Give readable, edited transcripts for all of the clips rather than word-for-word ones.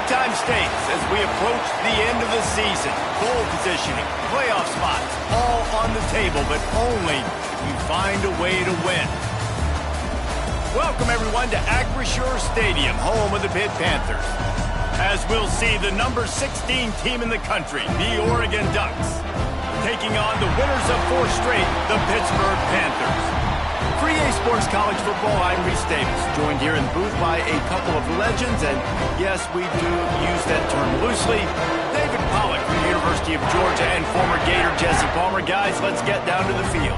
Big-time stakes as we approach the end of the season. Goal positioning, playoff spots, all on the table, but only if you find a way to win. Welcome, everyone, to Acrisure Stadium, home of the Pitt Panthers. As we'll see the number 16 team in the country, the Oregon Ducks, taking on the winners of 4 straight, the Pittsburgh Panthers. For EA Sports College Football, I'm Reese Davis, joined here in the booth by a couple of legends, and yes, we do use that term loosely. David Pollack from the University of Georgia and former Gator Jesse Palmer. Guys, let's get down to the field.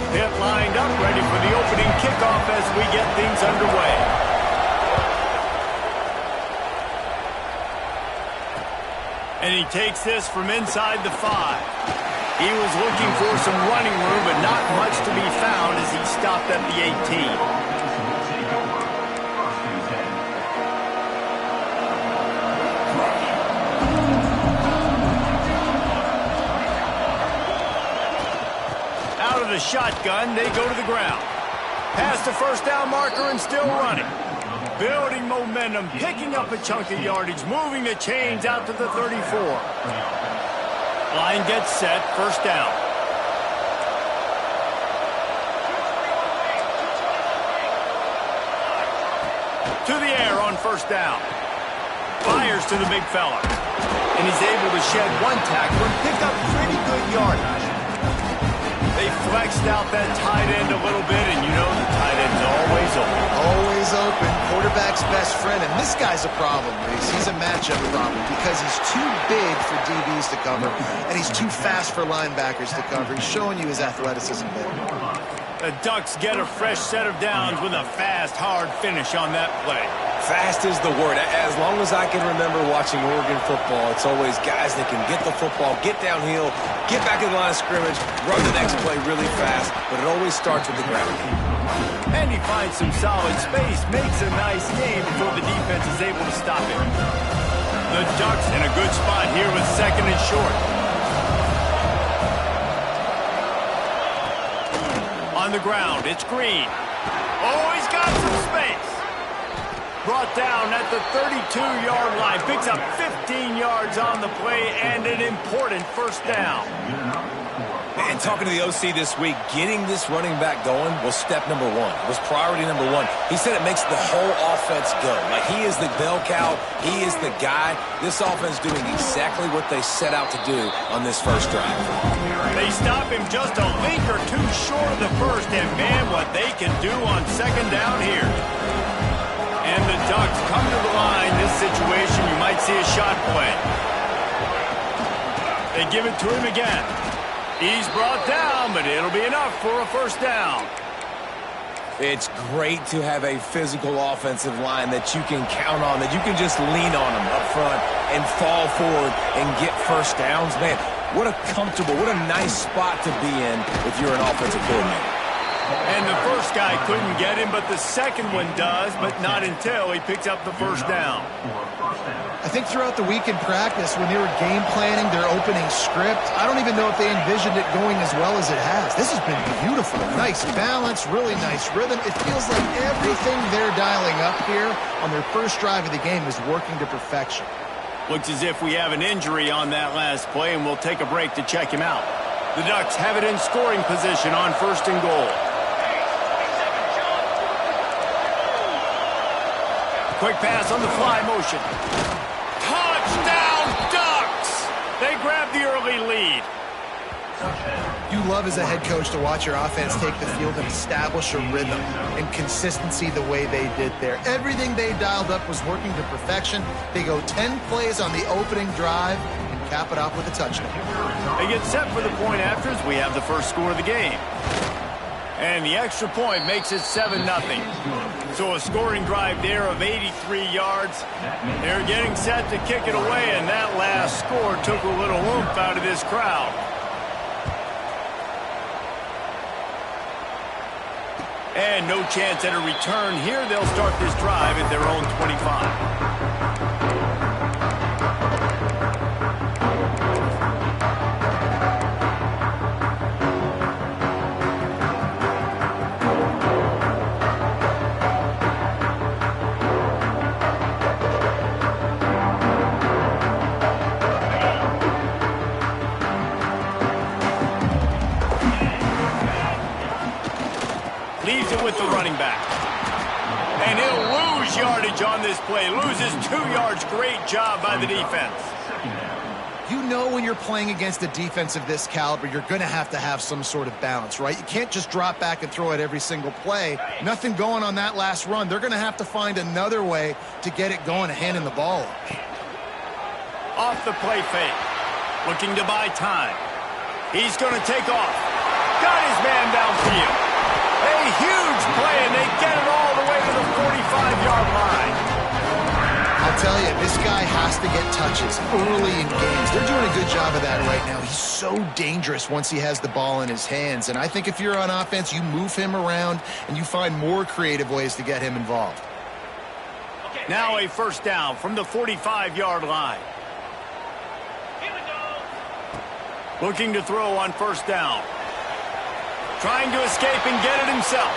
Pitt lined up, ready for the opening kickoff as we get things underway. And he takes this from inside the 5. He was looking for some running room, but not much to be found as he stopped at the 18. The shotgun, they go to the ground. Past the first down marker and still running. Building momentum, picking up a chunk of yardage, moving the chains out to the 34. Line gets set, first down. To the air on first down. Fires to the big fella. And he's able to shed one tackle and pick up pretty good yardage. They flexed out that tight end a little bit, and you know the tight end's always open. Always open. Quarterback's best friend, and this guy's a problem, Reese. He's a matchup problem because he's too big for DBs to cover, and he's too fast for linebackers to cover. He's showing you his athleticism there. The Ducks get a fresh set of downs with a fast, hard finish on that play. Fast is the word. As long as I can remember watching Oregon football, it's always guys that can get the football, get downhill, get back in the line of scrimmage, run the next play really fast, but it always starts with the ground. And he finds some solid space, makes a nice game before the defense is able to stop him. The Ducks in a good spot here with second and short. On the ground, it's Green. Oh, he's got some space. Brought down at the 32-yard line. Picks up 15 yards on the play and an important first down. And talking to the OC this week, getting this running back going was step number 1. It was priority number 1. He said it makes the whole offense go. Like, he is the bell cow. He is the guy. This offense doing exactly what they set out to do on this first drive. They stop him just a link or two short of the first, and man, what they can do on second down here. And the Ducks come to the line. This situation, you might see a shot play. They give it to him again. He's brought down, but it'll be enough for a first down. It's great to have a physical offensive line that you can count on, that you can just lean on them up front and fall forward and get first downs. Man, what a comfortable, what a nice spot to be in if you're an offensive coordinator. And the first guy couldn't get him, but the second one does, but not until he picks up the first down. I think throughout the week in practice, when they were game planning their opening script, I don't even know if they envisioned it going as well as it has. This has been beautiful. Nice balance, really nice rhythm. It feels like everything they're dialing up here on their first drive of the game is working to perfection. Looks as if we have an injury on that last play, and we'll take a break to check him out. The Ducks have it in scoring position on first and goal. Quick pass on the fly motion. Touchdown, Ducks! They grab the early lead. You love as a head coach to watch your offense take the field and establish a rhythm and consistency the way they did there. Everything they dialed up was working to perfection. They go 10 plays on the opening drive and cap it off with a touchdown. They get set for the point after as we have the first score of the game. And the extra point makes it 7-0. So a scoring drive there of 83 yards. They're getting set to kick it away, and that last score took a little oomph out of this crowd. And no chance at a return here. They'll start this drive at their own 25. with the running back. And he'll lose yardage on this play. Loses 2 yards. Great job by the defense. You know when you're playing against a defense of this caliber, you're going to have some sort of balance, right? You can't just drop back and throw it every single play. Nothing going on that last run. They're going to have to find another way to get it going and handing the ball off. Off the play fake. Looking to buy time. He's going to take off. Got his man downfield. A huge play, and they get it all the way to the 45-yard line. I'll tell you, this guy has to get touches early in games. They're doing a good job of that right now. He's so dangerous once he has the ball in his hands. And I think if you're on offense, you move him around and you find more creative ways to get him involved. Now a first down from the 45-yard line. Looking to throw on first down. Trying to escape and get it himself.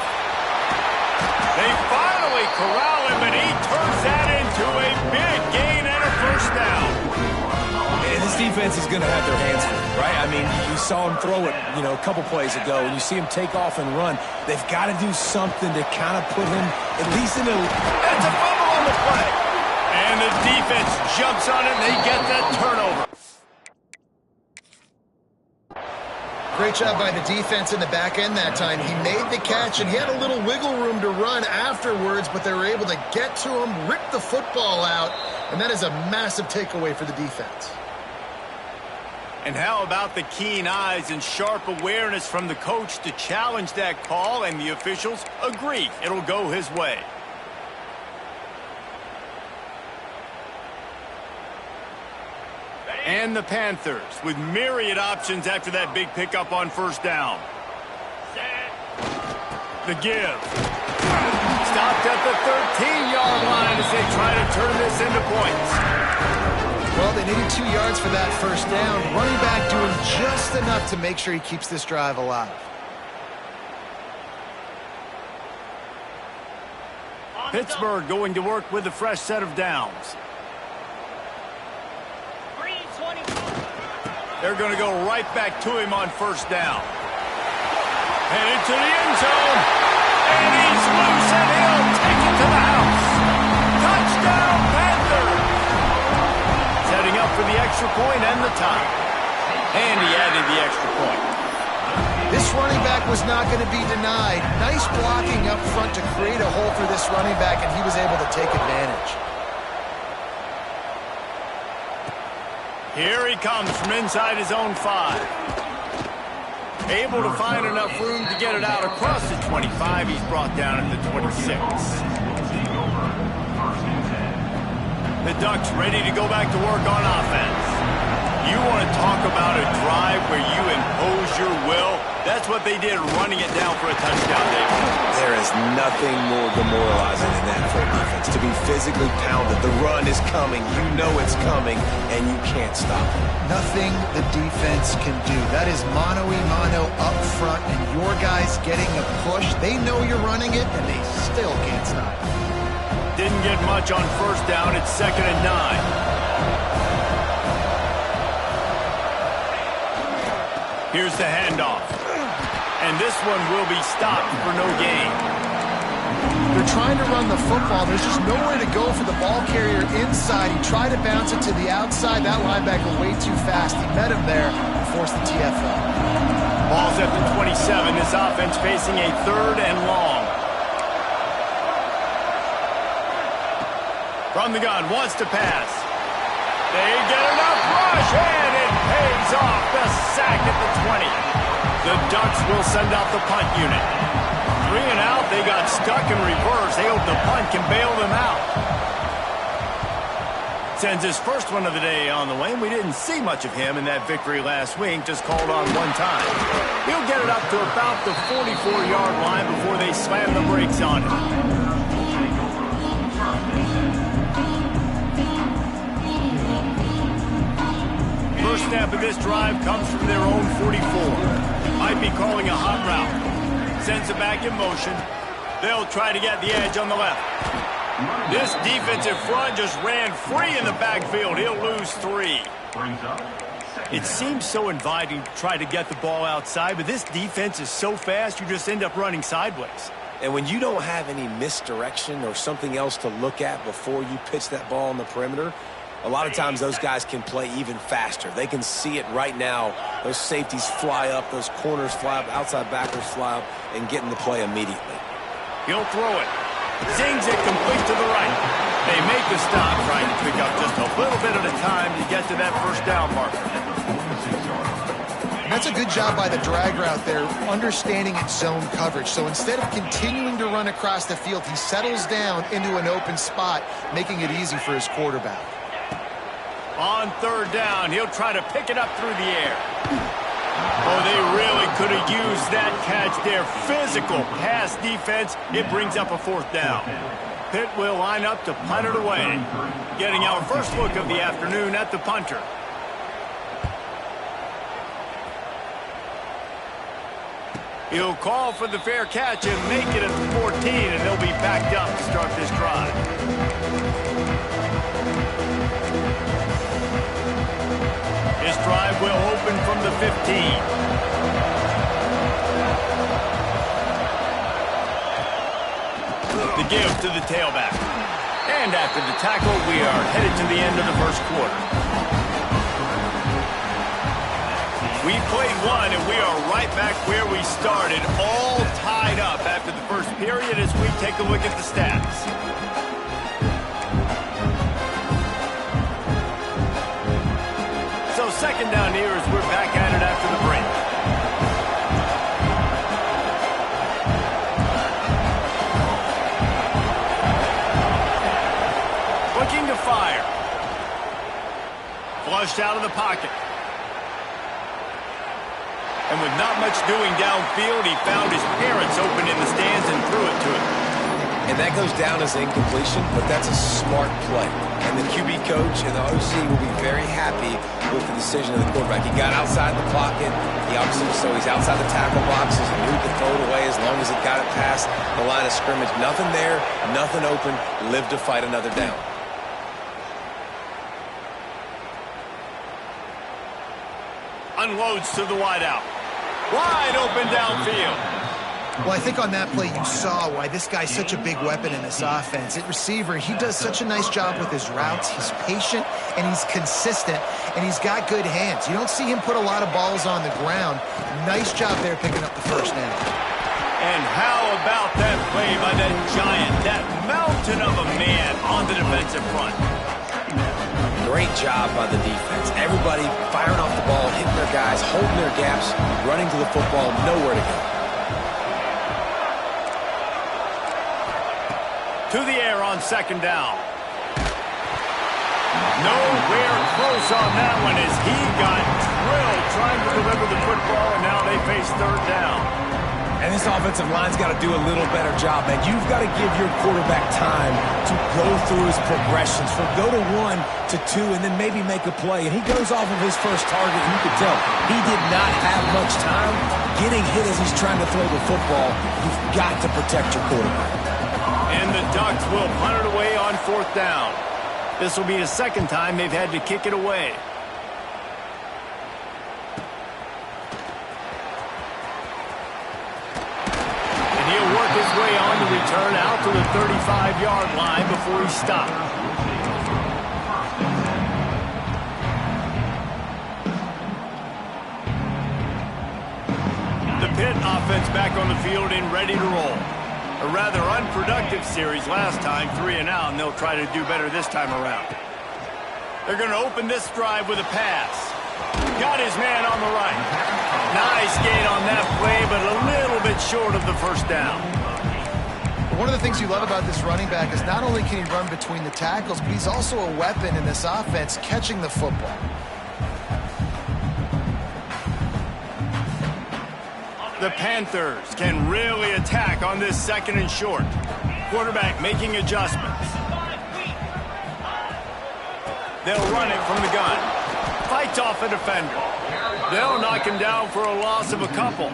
They finally corral him, and he turns that into a big gain and a first down. And this defense is going to have their hands full, right? I mean, you saw him throw it, a couple plays ago, and you see him take off and run. They've got to do something to kind of put him at least in a... That's a fumble on the play. And the defense jumps on it, and they get that turnover. Great job by the defense in the back end that time. He made the catch, and he had a little wiggle room to run afterwards, but they were able to get to him, rip the football out, and that is a massive takeaway for the defense. And how about the keen eyes and sharp awareness from the coach to challenge that call, and the officials agree it'll go his way. And the Panthers with myriad options after that big pickup on first down. The give. Stopped at the 13-yard line as they try to turn this into points. Well, they needed 2 yards for that first down. Running back doing just enough to make sure he keeps this drive alive. Pittsburgh going to work with a fresh set of downs. They're going to go right back to him on first down. And into the end zone. And he's loose, and he'll take it to the house. Touchdown, Panthers. Setting up for the extra point and the tie. And he added the extra point. This running back was not going to be denied. Nice blocking up front to create a hole for this running back, and he was able to take advantage. Here he comes from inside his own 5. Able to find enough room to get it out across the 25. He's brought down at the 26. The Ducks ready to go back to work on offense. You want to talk about a drive where you impose your will? That's what they did, running it down for a touchdown, David. There is nothing more demoralizing than that for a defense. To be physically pounded. The run is coming. You know it's coming, and you can't stop it. Nothing the defense can do. That is mano-a-mano up front, and your guys getting a push. They know you're running it, and they still can't stop it. Didn't get much on first down. It's 2nd and 9. Here's the handoff. And this one will be stopped for no gain. They're trying to run the football. There's just nowhere to go for the ball carrier inside. He tried to bounce it to the outside. That linebacker way too fast. He met him there and forced the TFL. Ball's at the 27. This offense facing a 3rd and long. From the gun, wants to pass. They get enough rush, and it pays off. The sack at the 20. The Ducks will send out the punt unit. 3 and out. They got stuck in reverse. They hope the punt can bail them out. Sends his first one of the day on the way, and we didn't see much of him in that victory last week. Just called on one time. He'll get it up to about the 44-yard line before they slam the brakes on him. First snap of this drive comes from their own 44. Might be calling a hot route. Sends it back in motion. They'll try to get the edge on the left. This defensive front just ran free in the backfield. He'll lose 3. It seems so inviting to try to get the ball outside, but this defense is so fast you just end up running sideways. And when you don't have any misdirection or something else to look at before you pitch that ball on the perimeter, a lot of times those guys can play even faster. They can see it right now. Those safeties fly up, those corners fly up, outside backers fly up, and get in the play immediately. He'll throw it. Zings it complete to the right. They make the stop, trying to pick up just a little bit at a time to get to that first down marker. That's a good job by the drag route there, understanding its zone coverage. So instead of continuing to run across the field, he settles down into an open spot, making it easy for his quarterback. On third down, he'll try to pick it up through the air. Oh, they really could have used that catch there. Physical pass defense. It brings up a fourth down. Pitt will line up to punt it away. Getting our first look of the afternoon at the punter. He'll call for the fair catch and make it at the 14, and they'll be backed up to start this drive. This drive will open from the 15. The give to the tailback. And after the tackle, we are headed to the end of the first quarter. We played one, and we are right back where we started, all tied up after the first period as we take a look at the stats. So second down here as we're back at it after the break. Looking to fire. Flushed out of the pocket. And with not much doing downfield, he found his parents open in the stands and threw it to him. And that goes down as incompletion, but that's a smart play. And the QB coach and the OC will be very happy with the decision of the quarterback. He got outside the pocket. He obviously, so he's outside the tackle boxes. He knew to throw it away as long as he got it past the line of scrimmage. Nothing there, nothing open. Live to fight another down. Unloads to the wideout. Wide open downfield. Well, I think on that play you saw why this guy's such a big weapon in this offense. At receiver, he does such a nice job with his routes. He's patient, and he's consistent, and he's got good hands. You don't see him put a lot of balls on the ground. Nice job there picking up the first down. And how about that play by that giant, that mountain of a man on the defensive front? Great job by the defense. Everybody firing off the ball, hitting their guys, holding their gaps, running to the football, nowhere to go. To the air on second down. Nowhere close on that one as he got drilled trying to deliver the football, and now they face third down. And this offensive line's got to do a little better job, man. You've got to give your quarterback time to go through his progressions. From go to 1 to 2 and then maybe make a play. And he goes off of his first target, and you can tell he did not have much time getting hit as he's trying to throw the football. You've got to protect your quarterback. And the Ducks will punt it away on fourth down. This will be the second time they've had to kick it away. And he'll work his way on the return out to the 35-yard line before he's stopped. The Pitt offense back on the field and ready to roll. A rather unproductive series last time, 3 and out, and they'll try to do better this time around. They're going to open this drive with a pass. Got his man on the right. Nice gain on that play, but a little bit short of the first down. One of the things you love about this running back is not only can he run between the tackles, but he's also a weapon in this offense catching the football. The Panthers can really attack on this second and short. Quarterback making adjustments. They'll run it from the gun. Fights off a defender. They'll knock him down for a loss of a couple.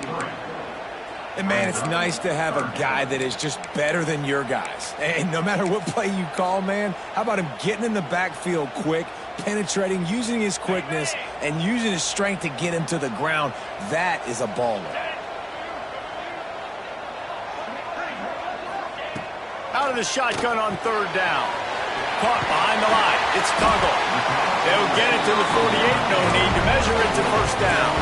And, man, it's nice to have a guy that is just better than your guys. And no matter what play you call, man, how about him getting in the backfield quick, penetrating, using his quickness, and using his strength to get him to the ground. That is a baller. out of the shotgun on third down. Caught behind the line. It's Tuggle. They'll get it to the 48. No need to measure it to first down.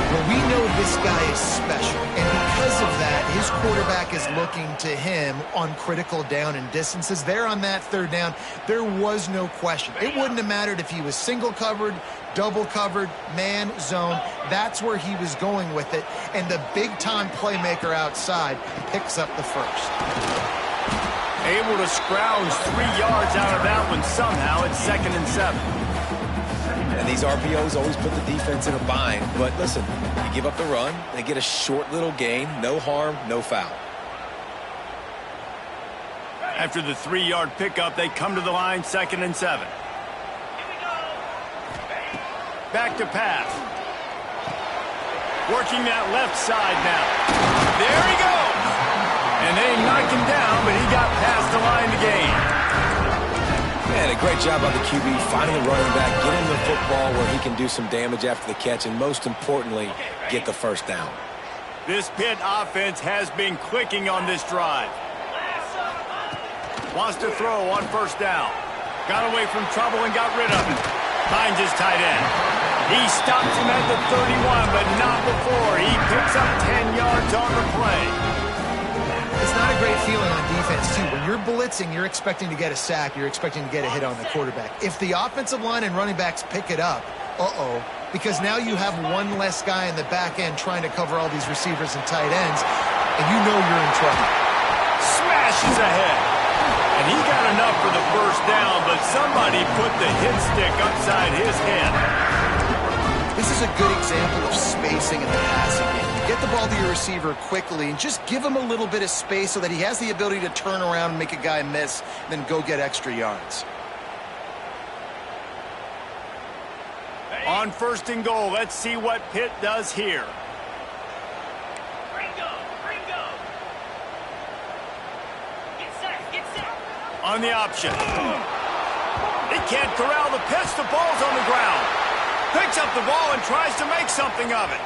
Well, we know this guy is special, and because of that, his quarterback is looking to him on critical down and distances. There on that third down, there was no question. It wouldn't have mattered if he was single covered, double covered, man, zone. That's where he was going with it, and the big-time playmaker outside picks up the first. Able to scrounge 3 yards out of that one somehow. It's 2nd and 7. And these RPOs always put the defense in a bind. But listen, you give up the run, they get a short little gain, no harm, no foul. After the 3-yard pickup, they come to the line, 2nd and 7. Back to pass. Working that left side now. There he goes. And they knocked him down, but he got past the line to gain. Man, a great job by the QB finding the running back, getting the football where he can do some damage after the catch, and most importantly, get the first down. This Pitt offense has been clicking on this drive. Wants to throw on first down. Got away from trouble and got rid of it. Finds his tight end. He stops him at the 31, but not before. He picks up 10 yards on the play. It's not a great feeling on defense, too. When you're blitzing, you're expecting to get a sack. You're expecting to get a hit on the quarterback. If the offensive line and running backs pick it up, because now you have one less guy in the back end trying to cover all these receivers and tight ends, and you know you're in trouble. Smashes ahead. And he got enough for the first down, but somebody put the hit stick upside his head. This is a good example of spacing in the passing game. Get the ball to your receiver quickly and just give him a little bit of space so that he has the ability to turn around and make a guy miss, then go get extra yards. On 1st and goal, let's see what Pitt does here. On the option. He can't corral the pitch. The ball's on the ground. Picks up the ball and tries to make something of it.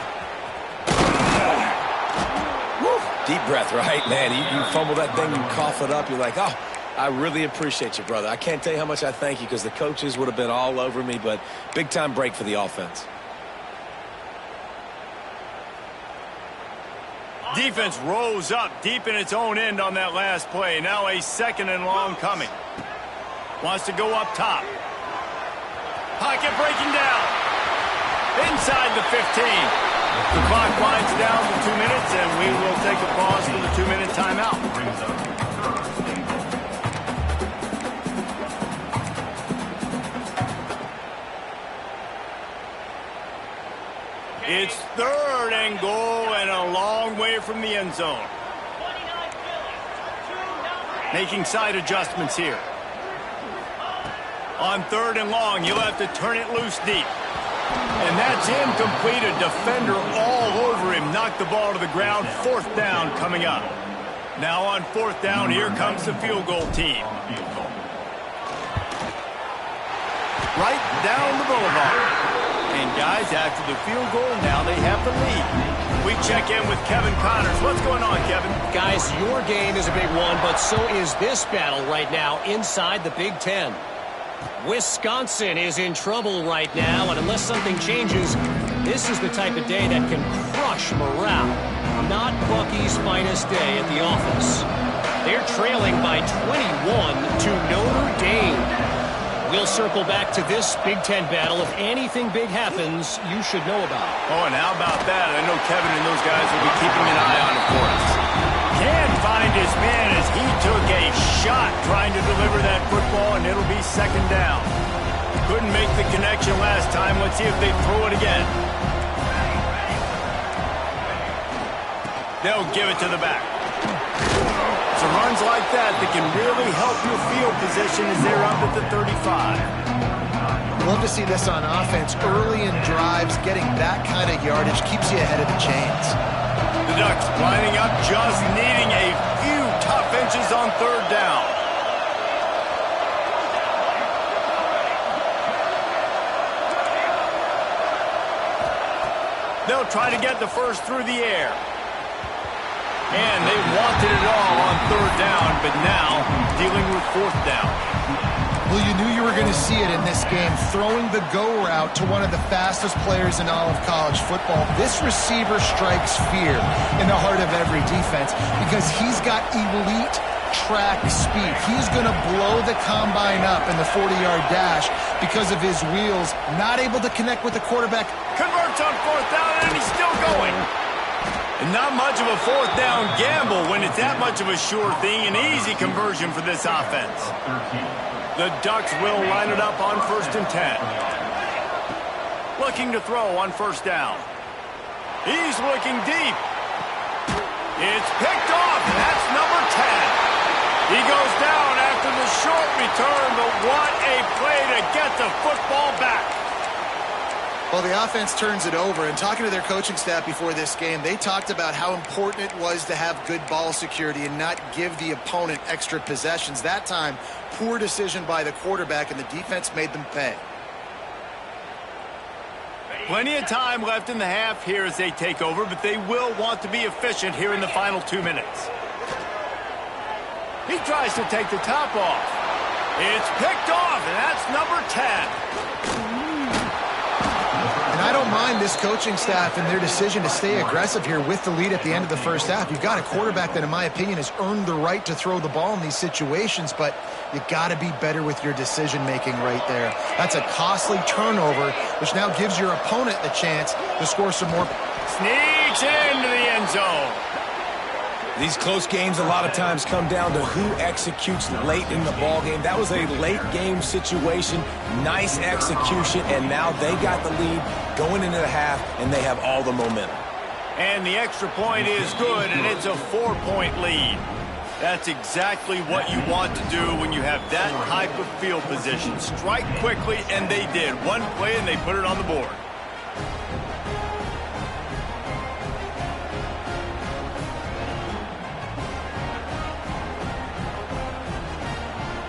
Woo. Deep breath, right? Man, you fumble that thing, you cough it up, you're like, oh, I really appreciate you, brother. I can't tell you how much I thank you because the coaches would have been all over me, but big-time break for the offense. Defense rose up deep in its own end on that last play. Now a 2nd and long coming. Wants to go up top. Pocket breaking down. Inside the 15. The clock winds down to 2 minutes, and we will take a pause for the 2-minute timeout. It's 3rd and goal and a long way from the end zone. Making side adjustments here. On 3rd and long, you'll have to turn it loose deep. And that's incomplete. A defender all over him. Knocked the ball to the ground. 4th down coming up. Now on 4th down, here comes the field goal team. Right down the boulevard. And guys, after the field goal, now they have the lead. We check in with Kevin Connors. What's going on, Kevin? Guys, your game is a big one, but so is this battle right now inside the Big Ten. Wisconsin is in trouble right now, and unless something changes, this is the type of day that can crush morale. Not Bucky's finest day at the office. They're trailing by 21 to Notre Dame. We'll circle back to this Big Ten battle. If anything big happens, you should know about it. Oh, and how about that? I know Kevin and those guys will be keeping an eye on it for us. Can't find his man as he took a shot trying to deliver that football, and it'll be 2nd down. Couldn't make the connection last time. Let's see if they throw it again. They'll give it to the back. So runs like that can really help your field position as they're up at the 35. Love to see this on offense. Early in drives, getting that kind of yardage keeps you ahead of the chains. The Ducks lining up, just needing a few tough inches on 3rd down. They'll try to get the first through the air. And they wanted it all on third down, but now dealing with fourth down. Well, you knew you were going to see it in this game, throwing the go route to one of the fastest players in all of college football. This receiver strikes fear in the heart of every defense because he's got elite track speed. He's going to blow the combine up in the 40-yard dash because of his wheels, not able to connect with the quarterback. Converts on fourth down, and he's still going. And not much of a fourth down gamble when it's that much of a sure thing, an easy conversion for this offense. The Ducks will line it up on 1st and 10. Looking to throw on first down. He's looking deep. It's picked off, and that's number 10. He goes down after the short return, but what a play to get the football back. Well, the offense turns it over, and talking to their coaching staff before this game, they talked about how important it was to have good ball security and not give the opponent extra possessions. That time, poor decision by the quarterback, and the defense made them pay. Plenty of time left in the half here as they take over, but they will want to be efficient here in the final 2 minutes. He tries to take the top off. It's picked off, and that's number 10. And I don't mind this coaching staff and their decision to stay aggressive here with the lead at the end of the first half. You've got a quarterback that, in my opinion, has earned the right to throw the ball in these situations, but you got to be better with your decision-making right there. That's a costly turnover, which now gives your opponent the chance to score some more. Sneaks into the end zone. These close games a lot of times come down to who executes late in the ball game. That was a late game situation, nice execution, and now they got the lead going into the half, and they have all the momentum. And the extra point is good, and it's a 4-point lead. That's exactly what you want to do when you have that type of field position. Strike quickly, and they did. One play, and they put it on the board.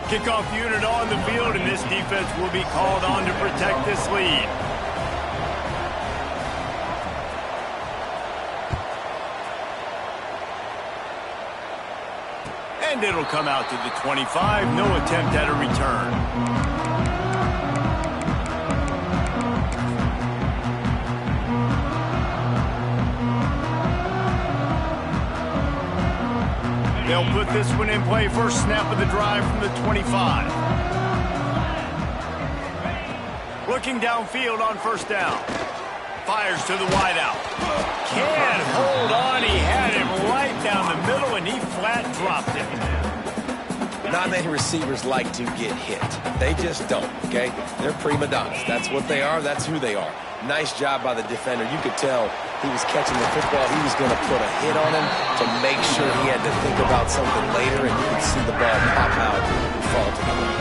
Kickoff unit on the field, and this defense will be called on to protect this lead. And it'll come out to the 25. No attempt at a return. They'll put this one in play. First snap of the drive from the 25. Looking downfield on first down. Fires to the wideout. Can't hold on. He had it right down the middle, and he flat dropped it. Not many receivers like to get hit. They just don't, okay? They're prima donnas. That's what they are. That's who they are. Nice job by the defender. You could tell he was catching the football. He was going to put a hit on him to make sure he had to think about something later, and you could see the ball pop out and fall to the ground.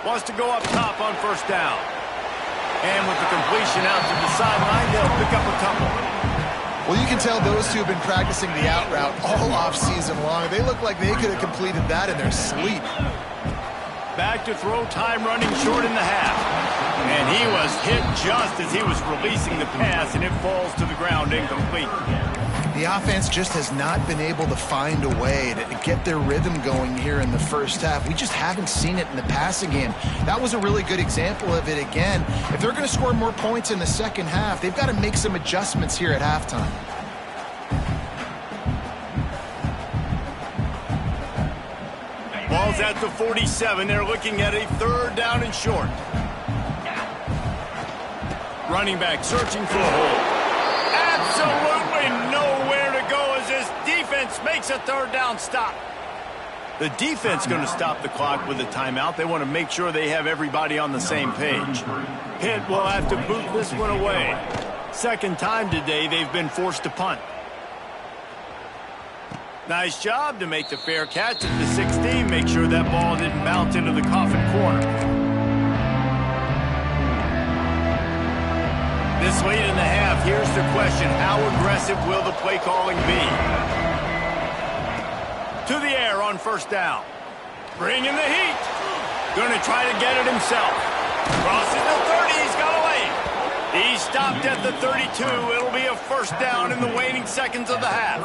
Wants to go up top on first down. And with the completion out to the sideline, they'll pick up a couple. Well, you can tell those two have been practicing the out route all off-season long. They look like they could have completed that in their sleep. Back to throw, time running short in the half. And he was hit just as he was releasing the pass, and it falls to the ground incomplete. The offense just has not been able to find a way to get their rhythm going here in the first half. We just haven't seen it in the passing game. That was a really good example of it again. If they're going to score more points in the second half, they've got to make some adjustments here at halftime. Ball's at the 47. They're looking at a third down and short. Running back searching for a hole. Absolutely nowhere to go as this defense makes a third down stop. The defense going to stop the clock with a timeout. They want to make sure they have everybody on the same page. Pitt will have to boot this one away. Second time today they've been forced to punt. Nice job to make the fair catch at the 16. Make sure that ball didn't bounce into the coffin corner. This late in the half, here's the question. How aggressive will the play calling be? To the air on first down. Bringing the heat. Going to try to get it himself. Crosses the 30. He's got a lane. He stopped at the 32. It'll be a first down in the waning seconds of the half.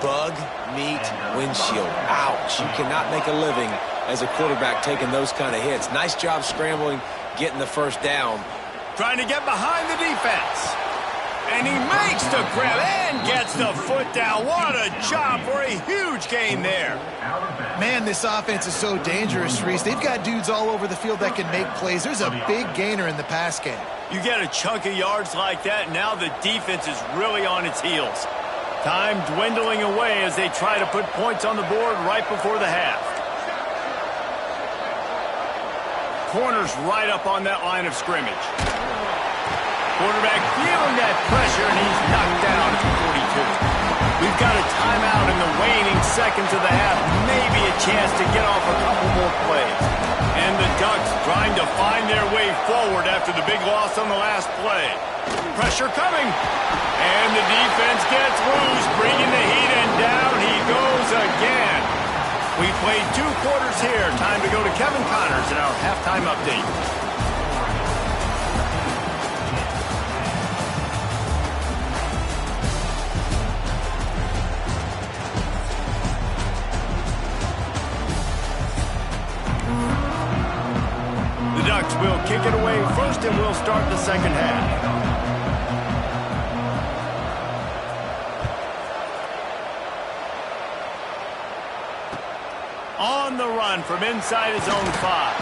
Bug, meat, windshield. Ouch. You cannot make a living as a quarterback taking those kind of hits. Nice job scrambling, getting the first down. Trying to get behind the defense. And he makes the grab and gets the foot down. What a job for a huge gain there. Man, this offense is so dangerous, Reese. They've got dudes all over the field that can make plays. There's a big gainer in the pass game. You get a chunk of yards like that, now the defense is really on its heels. Time dwindling away as they try to put points on the board right before the half. Corner's right up on that line of scrimmage. Quarterback feeling that pressure, and he's knocked down at the 42. We've got a timeout in the waning seconds of the half. Maybe a chance to get off a couple more plays. And the Ducks trying to find their way forward after the big loss on the last play. Pressure coming. And the defense gets loose, bringing the heat, and down he goes again. We played 2 quarters here. Time to go to Kevin Connors in our halftime update. The Ducks will kick it away first, and we'll start the second half. On the run from inside his own 5.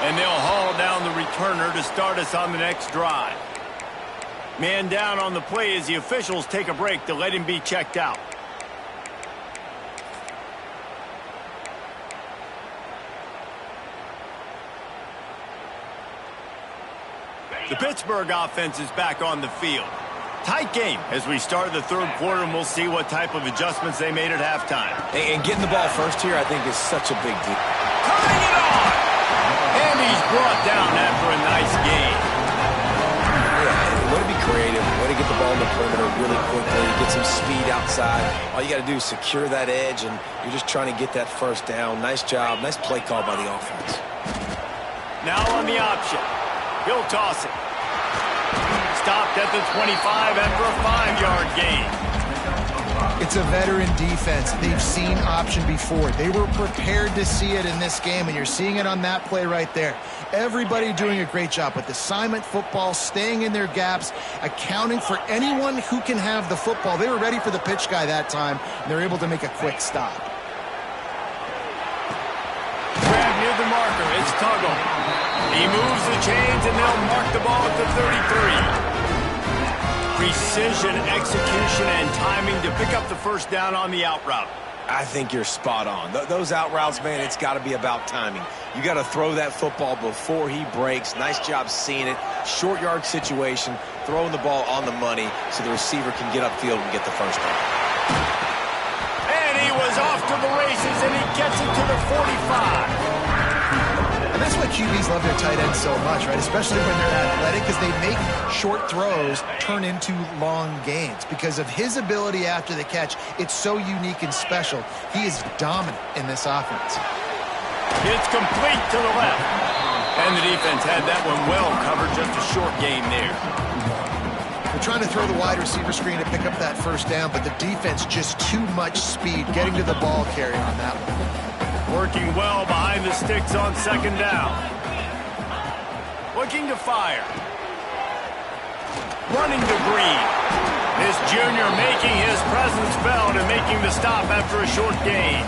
And they'll haul down the returner to start us on the next drive. Man down on the play as the officials take a break to let him be checked out. The Pittsburgh offense is back on the field. Tight game as we start the third quarter, and we'll see what type of adjustments they made at halftime. And getting the ball first here, I think, is such a big deal. Turning it on! And he's brought down after a nice gain. Yeah, way to be creative, way to get the ball in the perimeter really quickly, get some speed outside. All you got to do is secure that edge, and you're just trying to get that first down. Nice job, nice play call by the offense. Now on the option. He'll toss it. Stopped at the 25 after a 5-yard gain. It's a veteran defense. They've seen option before. They were prepared to see it in this game, and you're seeing it on that play right there. Everybody doing a great job with assignment football, staying in their gaps, accounting for anyone who can have the football. They were ready for the pitch guy that time, and they're able to make a quick stop. Grab near the marker. It's Tuggle. He moves the chains, and they'll mark the ball at the 33. Precision, execution, and timing to pick up the first down on the out route. I think you're spot on. Those out routes, man, it's got to be about timing. You got to throw that football before he breaks. Nice job seeing it. Short yard situation, throwing the ball on the money so the receiver can get upfield and get the first down. And he was off to the races, and he gets it to the 45. And that's why QBs love their tight ends so much, right? Especially when they're athletic, because they make short throws turn into long gains. Because of his ability after the catch, it's so unique and special. He is dominant in this offense. It's complete to the left. And the defense had that one well covered, just a short gain there. They're trying to throw the wide receiver screen to pick up that first down, but the defense just too much speed getting to the ball carrier on that one. Working well behind the sticks on second down. Looking to fire. Running to Green. This junior making his presence felt and making the stop after a short gain.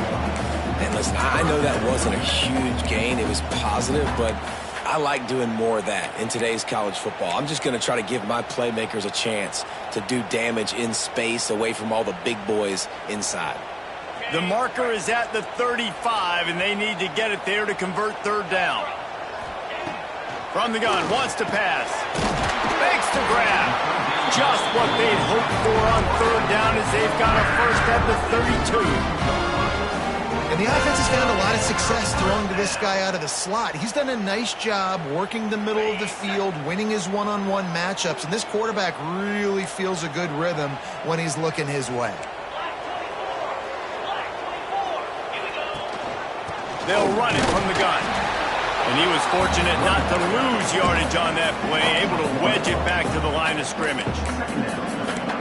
And listen, I know that wasn't a huge gain. It was positive, but I like doing more of that in today's college football. I'm just going to try to give my playmakers a chance to do damage in space away from all the big boys inside. The marker is at the 35, and they need to get it there to convert third down. From the gun, wants to pass. Makes the grab. Just what they'd hoped for on third down as they've got a first at the 32. And the offense has found a lot of success throwing to this guy out of the slot. He's done a nice job working the middle of the field, winning his one-on-one matchups, and this quarterback really feels a good rhythm when he's looking his way. They'll run it from the gun. And he was fortunate not to lose yardage on that play, able to wedge it back to the line of scrimmage.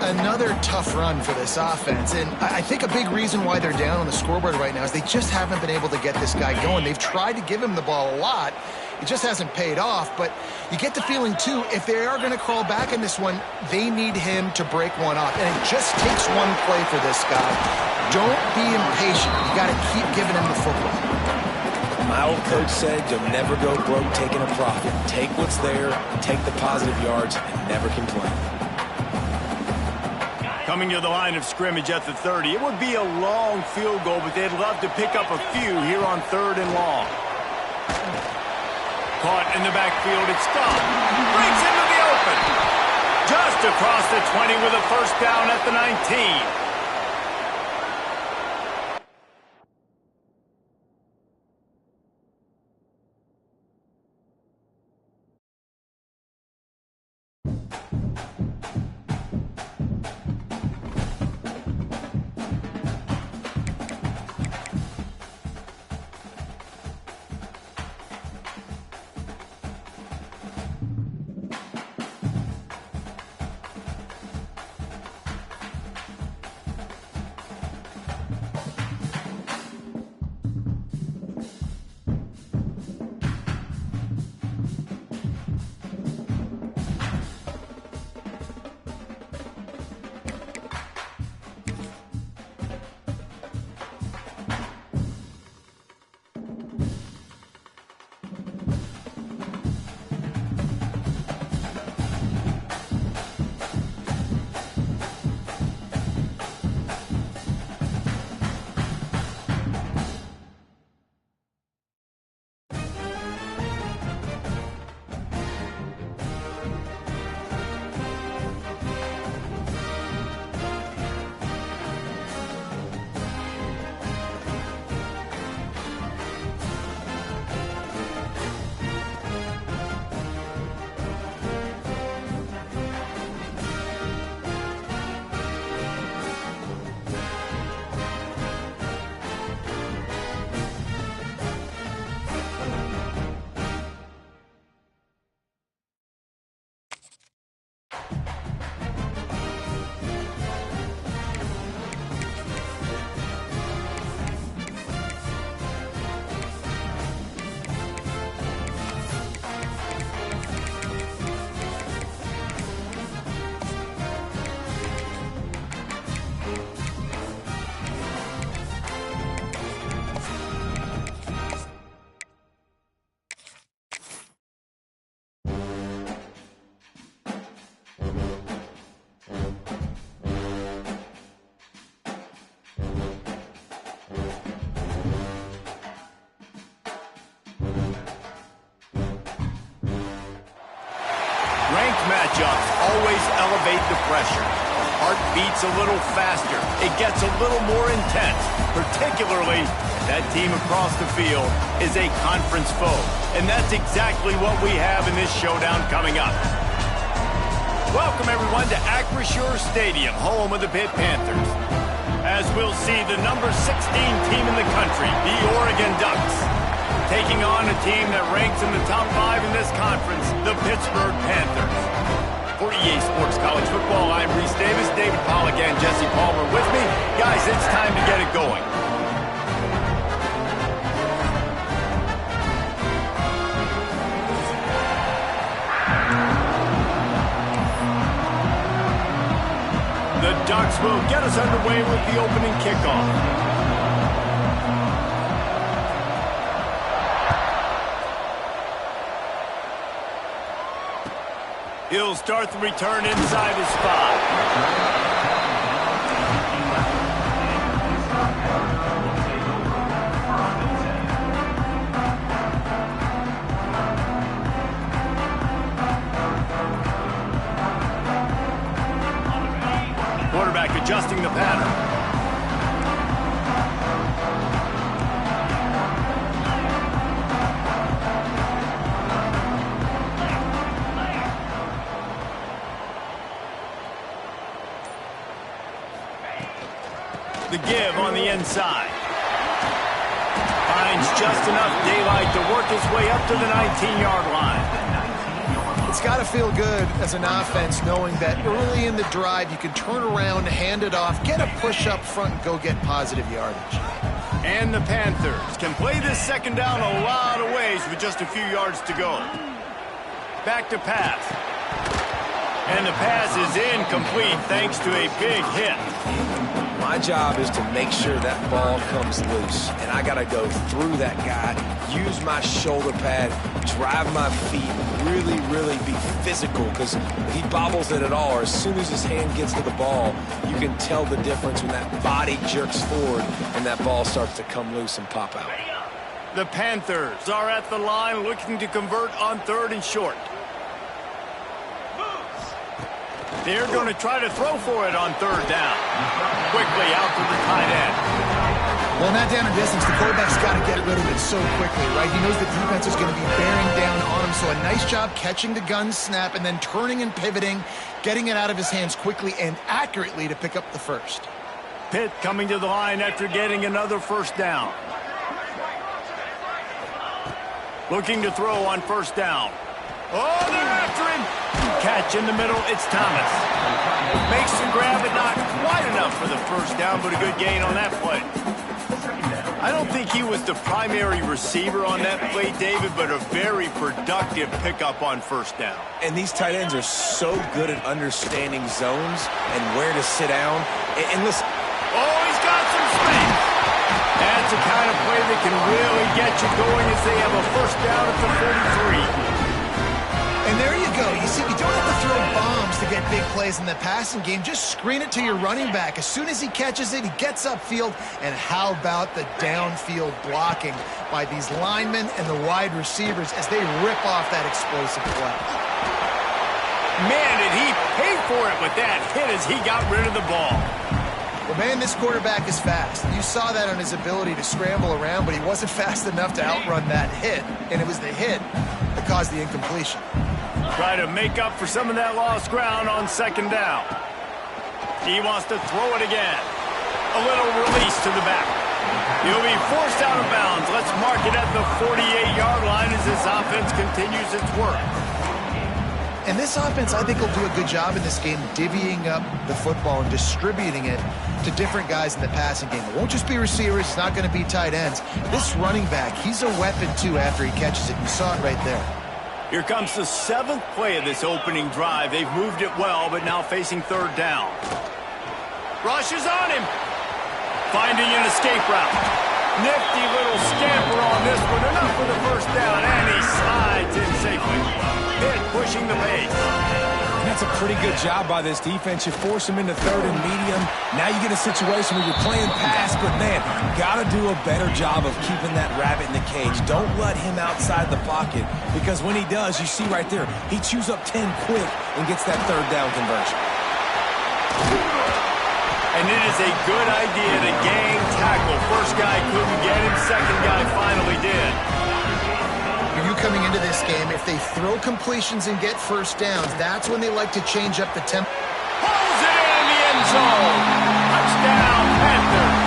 Another tough run for this offense, and I think a big reason why they're down on the scoreboard right now is they just haven't been able to get this guy going. They've tried to give him the ball a lot. It just hasn't paid off, but you get the feeling, too, if they are going to crawl back in this one, they need him to break one off, and it just takes one play for this guy. Don't be impatient. You got to keep giving him the football. My old coach said you'll never go broke taking a profit. Take what's there, take the positive yards, and never complain. Coming to the line of scrimmage at the 30. It would be a long field goal, but they'd love to pick up a few here on 3rd and long. Caught in the backfield, it's gone. Breaks into the open. Just across the 20 with a first down at the 19. Matchups always elevate the pressure. Heart beats a little faster. It gets a little more intense, particularly that team across the field is a conference foe. And that's exactly what we have in this showdown coming up. Welcome, everyone, to Acrisure Stadium, home of the Pitt Panthers. As we'll see the number 16 team in the country, the Oregon Ducks, taking on a team that ranks in the top 5 in this conference, the Pittsburgh Panthers. For EA Sports College Football, I'm Reese Davis, David Pollack, and Jesse Palmer with me. Guys, it's time to get it going. The Ducks will get us underway with the opening kickoff. He'll start the return inside his 5. Quarterback adjusting the pattern. The give on the inside. Finds finds just enough daylight to work his way up to the 19-yard line. It's got to feel good as an offense knowing that early in the drive you can turn around, hand it off, get a push up front, and go get positive yardage. And the Panthers can play this second down a lot of ways with just a few yards to go. Back to pass. And the pass is incomplete thanks to a big hit. My job is to make sure that ball comes loose, and I got to go through that guy, use my shoulder pad, drive my feet, really be physical, because if he bobbles it at all, or as soon as his hand gets to the ball, you can tell the difference when that body jerks forward and that ball starts to come loose and pop out. The Panthers are at the line looking to convert on 3rd and short. They're going to try to throw for it on 3rd down. Quickly out to the tight end. Well, not down in distance. The quarterback's got to get rid of it so quickly, right? He knows the defense is going to be bearing down on him, so a nice job catching the gun snap and then turning and pivoting, getting it out of his hands quickly and accurately to pick up the first. Pitt coming to the line after getting another 1st down. Looking to throw on 1st down. Oh, they're after him. Catch in the middle, it's Thomas. Makes the grab, but not quite enough for the 1st down, but a good gain on that play. I don't think he was the primary receiver on that play, David, but a very productive pickup on 1st down. And these tight ends are so good at understanding zones and where to sit down. And listen. Oh, he's got some space. That's the kind of play that can really get you going as they have a 1st down at the 43. And there you go. You see, you don't have to throw bombs to get big plays in the passing game. Just screen it to your running back. As soon as he catches it, he gets upfield. And how about the downfield blocking by these linemen and the wide receivers as they rip off that explosive play. Man, did he pay for it with that hit as he got rid of the ball. Well, man, this quarterback is fast. You saw that on his ability to scramble around, but he wasn't fast enough to outrun that hit. And it was the hit that caused the incompletion. Try to make up for some of that lost ground on 2nd down. He wants to throw it again. A little release to the back. He'll be forced out of bounds. Let's mark it at the 48-yard line as this offense continues its work. And this offense, I think, will do a good job in this game divvying up the football and distributing it to different guys in the passing game. It won't just be receivers. It's not going to be tight ends. This running back, he's a weapon, too, after he catches it. You saw it right there. Here comes the 7th play of this opening drive. They've moved it well, but now facing 3rd down. Rush is on him. Finding an escape route. Nifty little scamper on this one. Enough for the 1st down, and he slides in safely. Pitt pushing the pace. That's a pretty good job by this defense. You force them into 3rd and medium. Now you get a situation where you're playing pass, but man, got to do a better job of keeping that rabbit in the cage. Don't let him outside the pocket, because when he does, you see right there, he chews up 10 quick and gets that 3rd down conversion. And it is a good idea to gang tackle. First guy couldn't get him, 2nd guy finally did. You coming into this game, if they throw completions and get 1st downs, that's when they like to change up the tempo. Pulls it in the end zone. Touchdown, Panthers.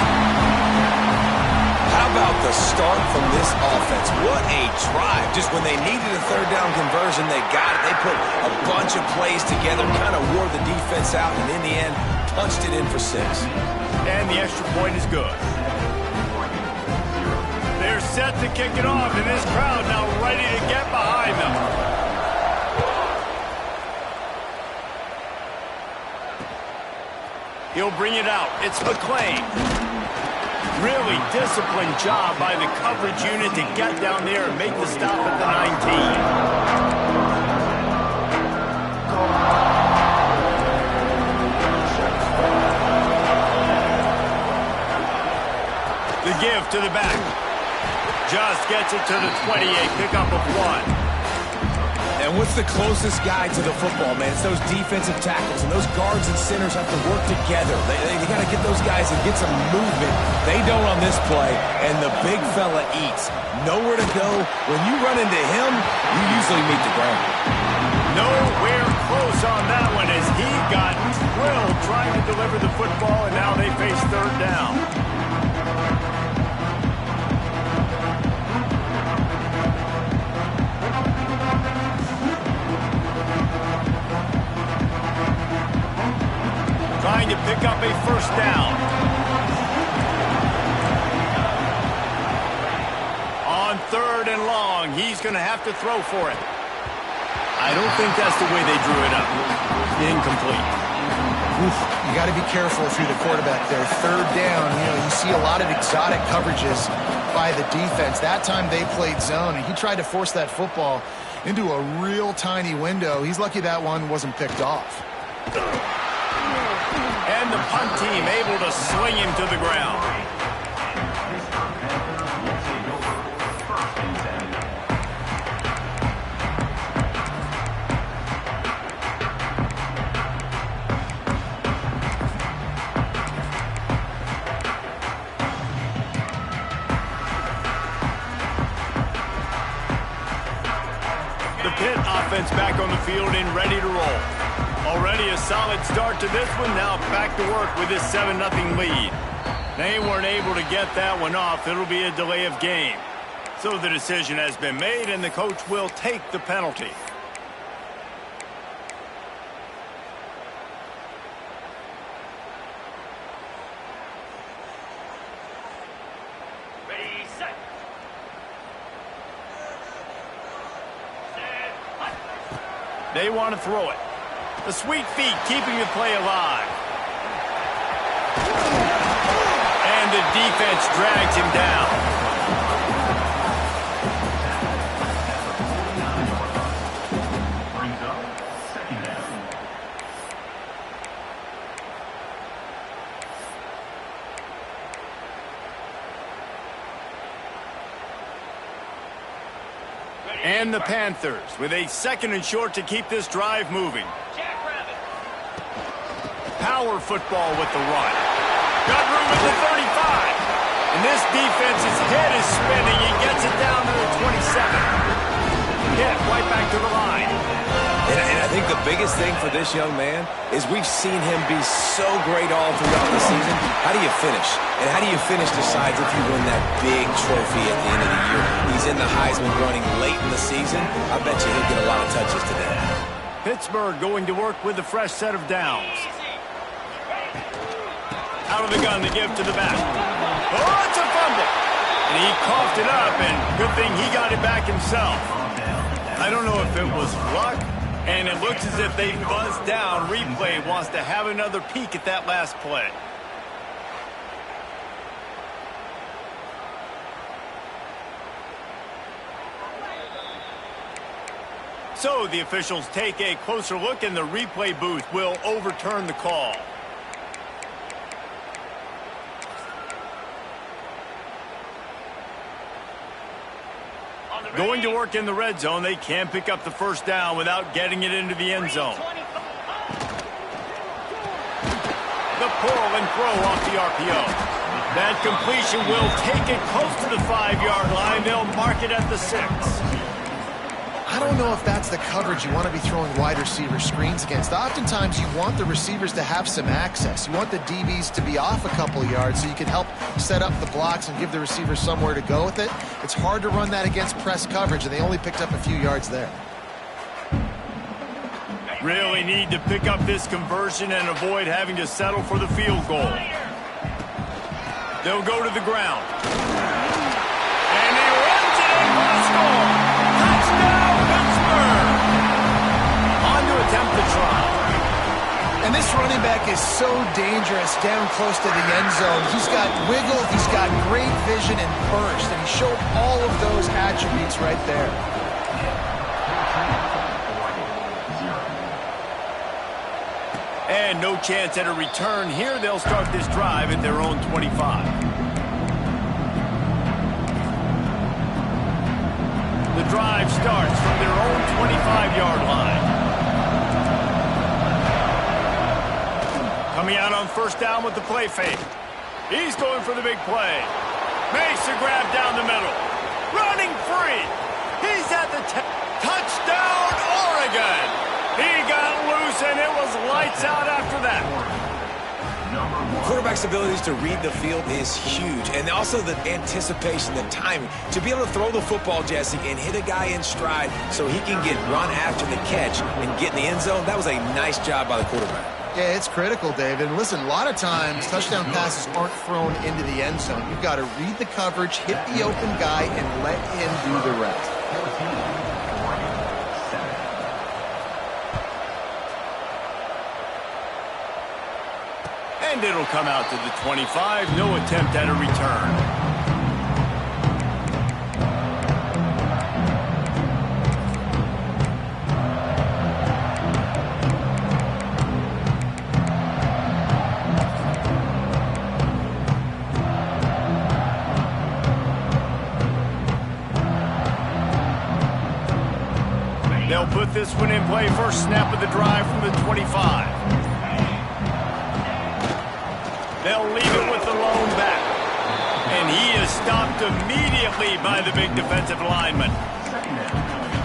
How about the start from this offense? What a drive. Just when they needed a 3rd down conversion, they got it. They put a bunch of plays together, kind of wore the defense out, and in the end, punched it in for 6. And the extra point is good. They're set to kick it off, and this crowd now ready to get behind them. He'll bring it out. It's McClain. Really disciplined job by the coverage unit to get down there and make the stop at the 19. The give to the back. Just gets it to the 28, pickup of 1. And what's the closest guy to the football, man? It's those defensive tackles, and those guards and centers have to work together. They got to get those guys and get some movement. They don't on this play, and the big fella eats. Nowhere to go. When you run into him, you usually meet the ground. Nowhere close on that one as he got drilled trying to deliver the football, and now they face 3rd down. pick up a first down. On 3rd and long, he's going to have to throw for it. I don't think that's the way they drew it up. Incomplete. Oof, you got to be careful if you're the quarterback there. 3rd down, you see a lot of exotic coverages by the defense. That time they played zone, and he tried to force that football into a real tiny window. He's lucky that one wasn't picked off. And the punt team able to swing him to the ground. The Pitt offense back on the field and ready to roll. Already a solid start to this one. Now back to work with this 7-0 lead. They weren't able to get that one off. It'll be a delay of game. So the decision has been made, and the coach will take the penalty. Ready, set. They want to throw it. The sweet feet keeping the play alive. And the defense drags him down. And the Panthers with a 2nd and short to keep this drive moving. Power football with the run. Got room at the 35. And this defense's head is spinning. He gets it down to the 27. Hit right back to the line. And I think the biggest thing for this young man is we've seen him be so great all throughout the season. How do you finish? And how do you finish decides if you win that big trophy at the end of the year. He's in the Heisman running late in the season. I bet you he'll get a lot of touches today. Pittsburgh going to work with a fresh set of downs. Out of the gun to give to the back. Oh, it's a fumble. And he coughed it up, and good thing he got it back himself. I don't know if it was luck, and it looks as if they buzzed down. Replay wants to have another peek at that last play. So the officials take a closer look, and the replay booth will overturn the call. Going to work in the red zone. They can't pick up the first down without getting it into the end zone. The pull and throw off the RPO. That completion will take it close to the 5-yard line. They'll mark it at the 6. I don't know if that's the coverage you want to be throwing wide receiver screens against. Oftentimes, you want the receivers to have some access. You want the DBs to be off a couple yards so you can help set up the blocks and give the receivers somewhere to go with it. It's hard to run that against press coverage, and they only picked up a few yards there. Really need to pick up this conversion and avoid having to settle for the field goal. They'll go to the ground. And he runs it in for a score. Touchdown, Pittsburgh! On to attempt the try. And this running back is so dangerous down close to the end zone. He's got wiggle, he's got great vision and burst, and he showed all of those attributes right there. And no chance at a return here. They'll start this drive at their own 25. The drive starts from their own 25-yard line. Coming out on first down with the play fake. He's going for the big play. Makes a grab down the middle. Running free. He's at the touchdown, Oregon. He got loose, and it was lights out after that. Quarterback's abilities to read the field is huge, and also the anticipation, the timing. To be able to throw the football, Jesse, and hit a guy in stride so he can get run after the catch and get in the end zone, that was a nice job by the quarterback. Yeah, it's critical, David. And listen, a lot of times touchdown passes aren't thrown into the end zone. You've got to read the coverage, hit the open guy, and let him do the rest. And it'll come out to the 25. No attempt at a return. They'll put this one in play. First snap of the drive from the 25. They'll leave it with the lone back. And he is stopped immediately by the big defensive lineman.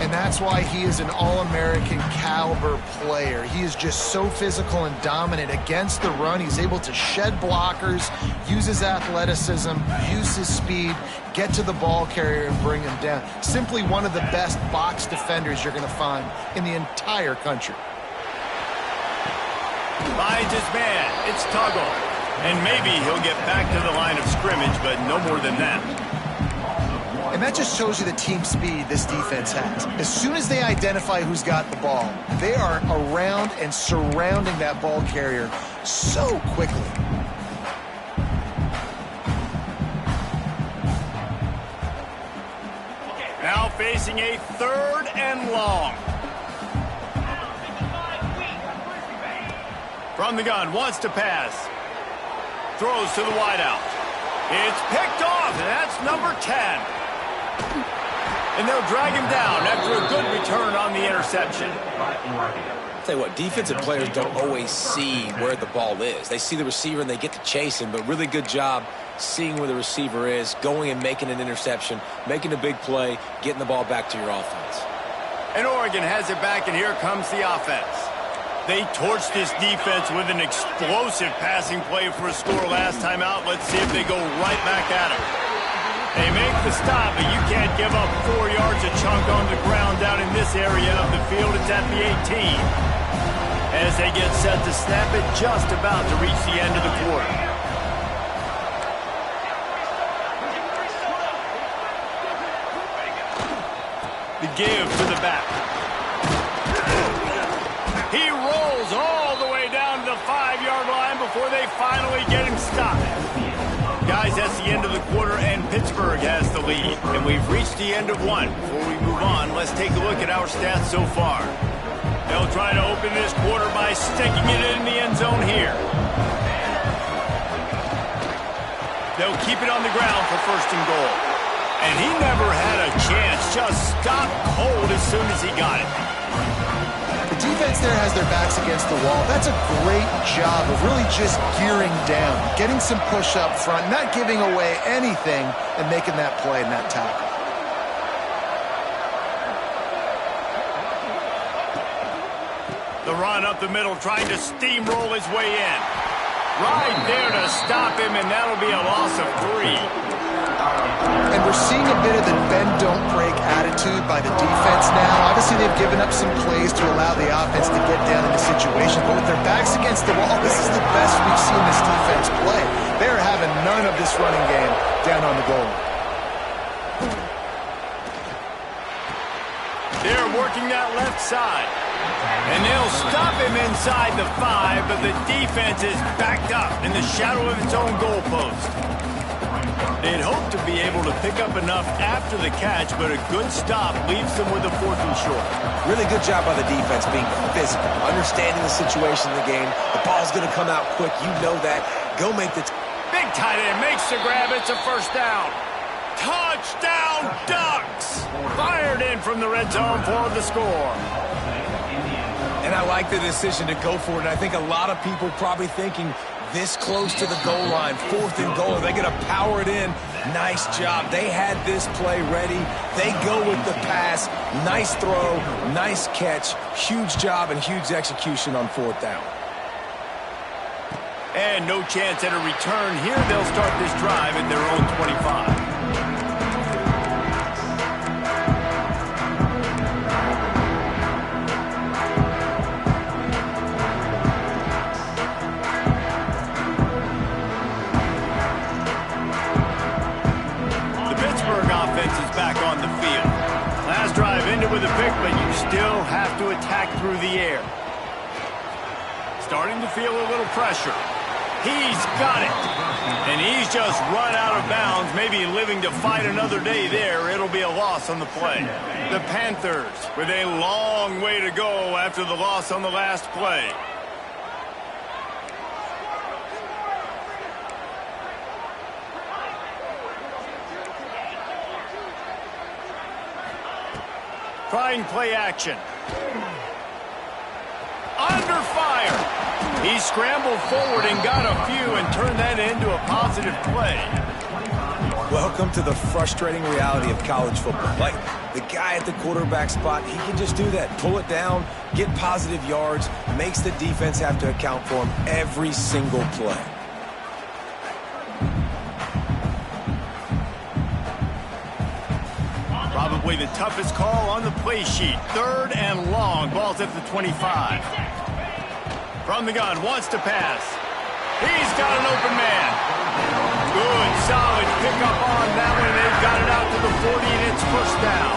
And that's why he is an All-American caliber player. He is just so physical and dominant against the run. He's able to shed blockers, use his athleticism, use his speed, get to the ball carrier and bring him down. Simply one of the best box defenders you're going to find in the entire country. Finds his man. It's Tuggle. And maybe he'll get back to the line of scrimmage, but no more than that. And that just shows you the team speed this defense has. As soon as they identify who's got the ball, they are around and surrounding that ball carrier so quickly. Now facing a 3rd and long. From the gun, wants to pass. Throws to the wideout. It's picked off, and that's number 10. And they'll drag him down after a good return on the interception. Tell you what, defensive players don't always see where the ball is. They see the receiver and they get to chase him, but really good job seeing where the receiver is, going and making an interception, making a big play, getting the ball back to your offense. And Oregon has it back, and here comes the offense. They torched this defense with an explosive passing play for a score last time out. Let's see if they go right back at it. They make the stop, but you can't give up 4 yards a chunk on the ground down in this area of the field. It's at the 18. As they get set to snap it, just about to reach the end of the quarter. The give to the back. He rolls all the way down to the 5-yard line before they finally get him stopped. Guys, that's the end of the quarter, and Pittsburgh has the lead. And we've reached the end of one. Before we move on, let's take a look at our stats so far. They'll try to open this quarter by sticking it in the end zone here. They'll keep it on the ground for 1st and goal. And he never had a chance. Just stopped cold as soon as he got it. The defense there has their backs against the wall. That's a great job of really just gearing down, getting some push up front, not giving away anything, and making that play and that tackle. The run up the middle, trying to steamroll his way in. Right there to stop him, and that'll be a loss of 3. And we're seeing a bit of the bend-don't-break attitude by the defense now. Obviously, they've given up some plays to allow the offense to get down in the situation. But with their backs against the wall, this is the best we've seen this defense play. They're having none of this running game down on the goal. They're working that left side. And they'll stop him inside the 5, but the defense is backed up in the shadow of its own goalpost. They'd hope to be able to pick up enough after the catch, but a good stop leaves them with a 4th and short. Really good job by the defense being physical, understanding the situation in the game. The ball's going to come out quick. You know that. Go make the... Big tight end makes the grab. It's a 1st down. Touchdown, Ducks! Fired in from the red zone for the score. And I like the decision to go for it. And I think a lot of people probably thinking this close to the goal line, 4th and goal. Are they going to power it in? Nice job. They had this play ready. They go with the pass. Nice throw, nice catch. Huge job and huge execution on 4th down. And no chance at a return here. They'll start this drive at their own 25. have to attack through the air. Starting to feel a little pressure. He's got it. And he's just run out of bounds, maybe living to fight another day there. It'll be a loss on the play. The Panthers with a long way to go after the loss on the last play. Trying play action. Under fire. He scrambled forward and got a few and turned that into a positive play. Welcome to the frustrating reality of college football. Like, the guy at the quarterback spot, he can just do that. Pull it down, get positive yards, makes the defense have to account for him every single play. Probably the toughest call on the play sheet. 3rd and long. Ball's at the 25. From the gun, wants to pass. He's got an open man. Good, solid pickup on that one. They've got it out to the 40, and it's first down.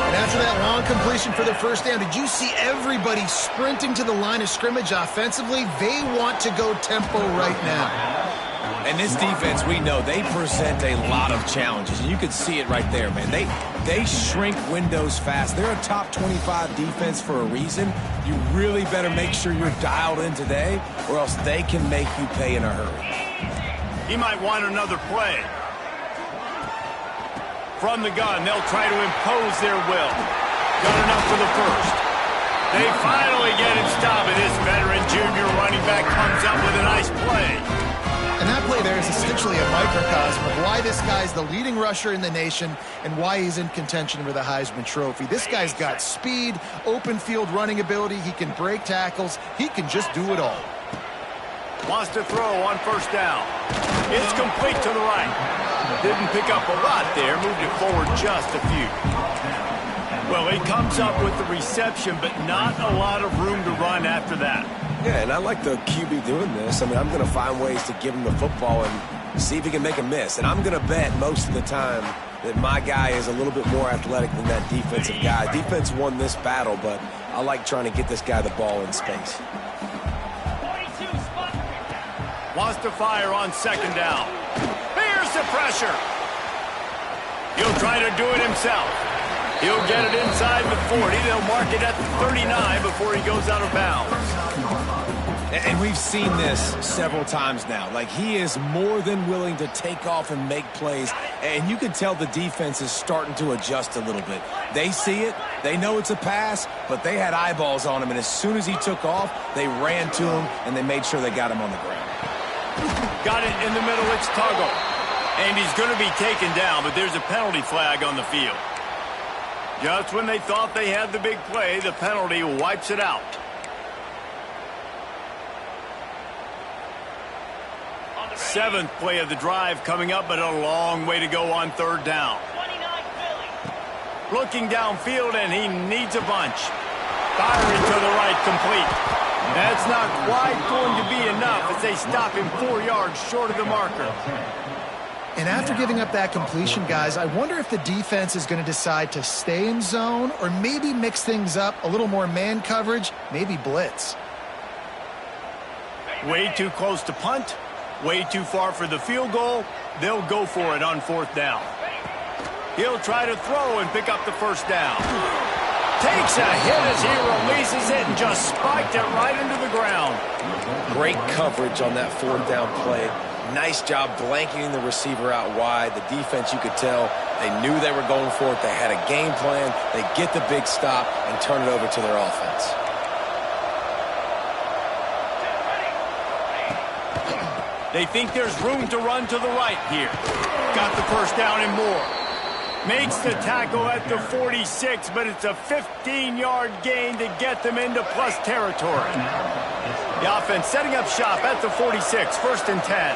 And after that long completion for the first down, did you see everybody sprinting to the line of scrimmage offensively? They want to go tempo right now. And this defense, we know, they present a lot of challenges. And you can see it right there, man. They shrink windows fast. They're a top 25 defense for a reason. You really better make sure you're dialed in today, or else they can make you pay in a hurry. He might want another play. From the gun, they'll try to impose their will. Got enough for the first. They finally get him stopped, and this veteran junior running back comes up with a nice play. And that play there is essentially a microcosm of why this guy's the leading rusher in the nation and why he's in contention for the Heisman Trophy. This guy's got speed, open field running ability. He can break tackles. He can just do it all. Wants to throw on first down. It's complete to the right. Didn't pick up a lot there. Moved it forward just a few. Well, he comes up with the reception, but not a lot of room to run after that. Yeah, and I like the QB doing this. I mean, I'm going to find ways to give him the football and see if he can make a miss. And I'm going to bet most of the time that my guy is a little bit more athletic than that defensive guy. Defense won this battle, but I like trying to get this guy the ball in space. Wants to fire on second down. Here's the pressure. He'll try to do it himself. He'll get it inside the 40. They'll mark it at the 39 before he goes out of bounds. And we've seen this several times now. Like, he is more than willing to take off and make plays. And you can tell the defense is starting to adjust a little bit. They see it. They know it's a pass, but they had eyeballs on him. And as soon as he took off, they ran to him, and they made sure they got him on the ground. Got it in the middle. It's Tuggle. And he's going to be taken down, but there's a penalty flag on the field. Just when they thought they had the big play, the penalty wipes it out. Seventh play of the drive coming up, but a long way to go on third down. Looking downfield, and he needs a bunch. Firing to the right, complete. That's not quite going to be enough as they stop him 4 yards short of the marker. And after giving up that completion, guys, I wonder if the defense is going to decide to stay in zone or maybe mix things up, a little more man coverage, maybe blitz. Way too close to punt, way too far for the field goal. They'll go for it on fourth down. He'll try to throw and pick up the first down. Takes a hit as he releases it and just spiked it right into the ground. Great coverage on that fourth down play. Nice job blanketing the receiver out wide. The defense, you could tell, they knew they were going for it. They had a game plan. They get the big stop and turn it over to their offense. They think there's room to run to the right here. Got the first down and more. Makes the tackle at the 46, but it's a 15-yard gain to get them into plus territory. The offense setting up shop at the 46, first and 10.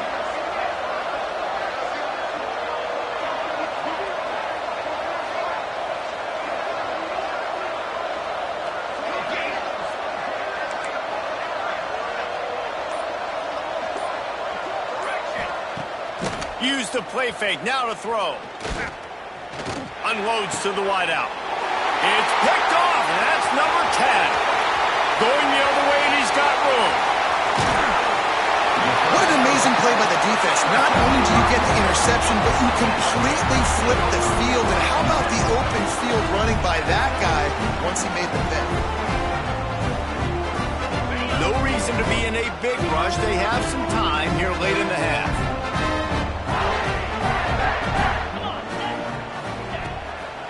Use the play fake, now to throw. Unloads to the wideout. It's picked off, and that's number 10. Going the other way, and he's got room. What an amazing play by the defense. Not only do you get the interception, but you completely flip the field. And how about the open field running by that guy once he made the bet? No reason to be in a big rush. They have some time here late in the half.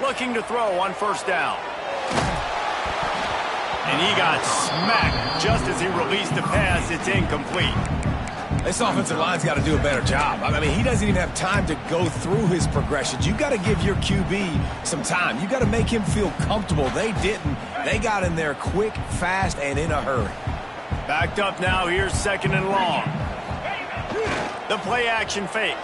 Looking to throw on first down. And he got smacked just as he released the pass. It's incomplete. This offensive line's got to do a better job. I mean, he doesn't even have time to go through his progressions. You got to give your QB some time. You got to make him feel comfortable. They didn't. They got in there quick, fast, and in a hurry. Backed up now. Here's second and long. The play action fake.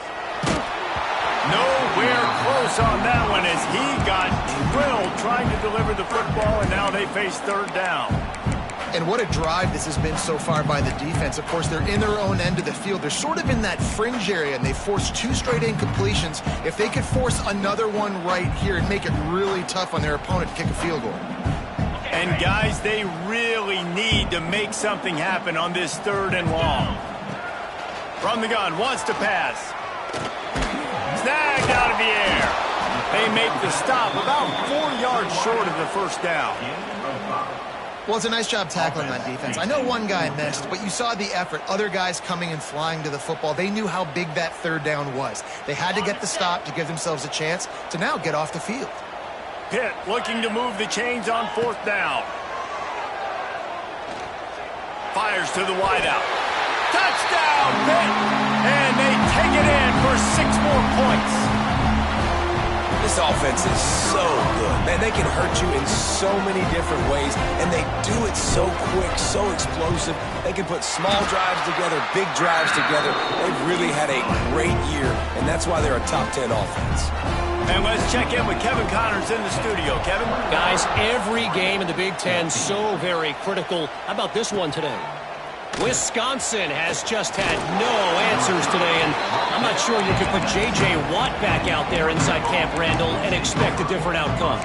Nowhere close on that one as he got drilled trying to deliver the football, and now they face third down. And what a drive this has been so far by the defense. Of course, they're in their own end of the field. They're sort of in that fringe area, and they forced 2 straight incompletions. If they could force another one right here and make it really tough on their opponent to kick a field goal. And, guys, they really need to make something happen on this third and long. From the gun, wants to pass. Snagged out of the air. They make the stop about 4 yards short of the first down. Well, it's a nice job tackling on defense. I know one guy missed, but you saw the effort. Other guys coming and flying to the football. They knew how big that third down was. They had to get the stop to give themselves a chance to now get off the field. Pitt looking to move the chains on fourth down. Fires to the wideout. Touchdown, Pitt! And they take it in for 6 more points. This offense is so good. Man, they can hurt you in so many different ways, and they do it so quick, so explosive. They can put small drives together, big drives together. They've really had a great year, and that's why they're a top 10 offense. And let's check in with Kevin Connors in the studio. Kevin? Guys, every game in the Big Ten so very critical. How about this one today? Wisconsin has just had no answers today, and I'm not sure you could put J.J. Watt back out there inside Camp Randall and expect a different outcome.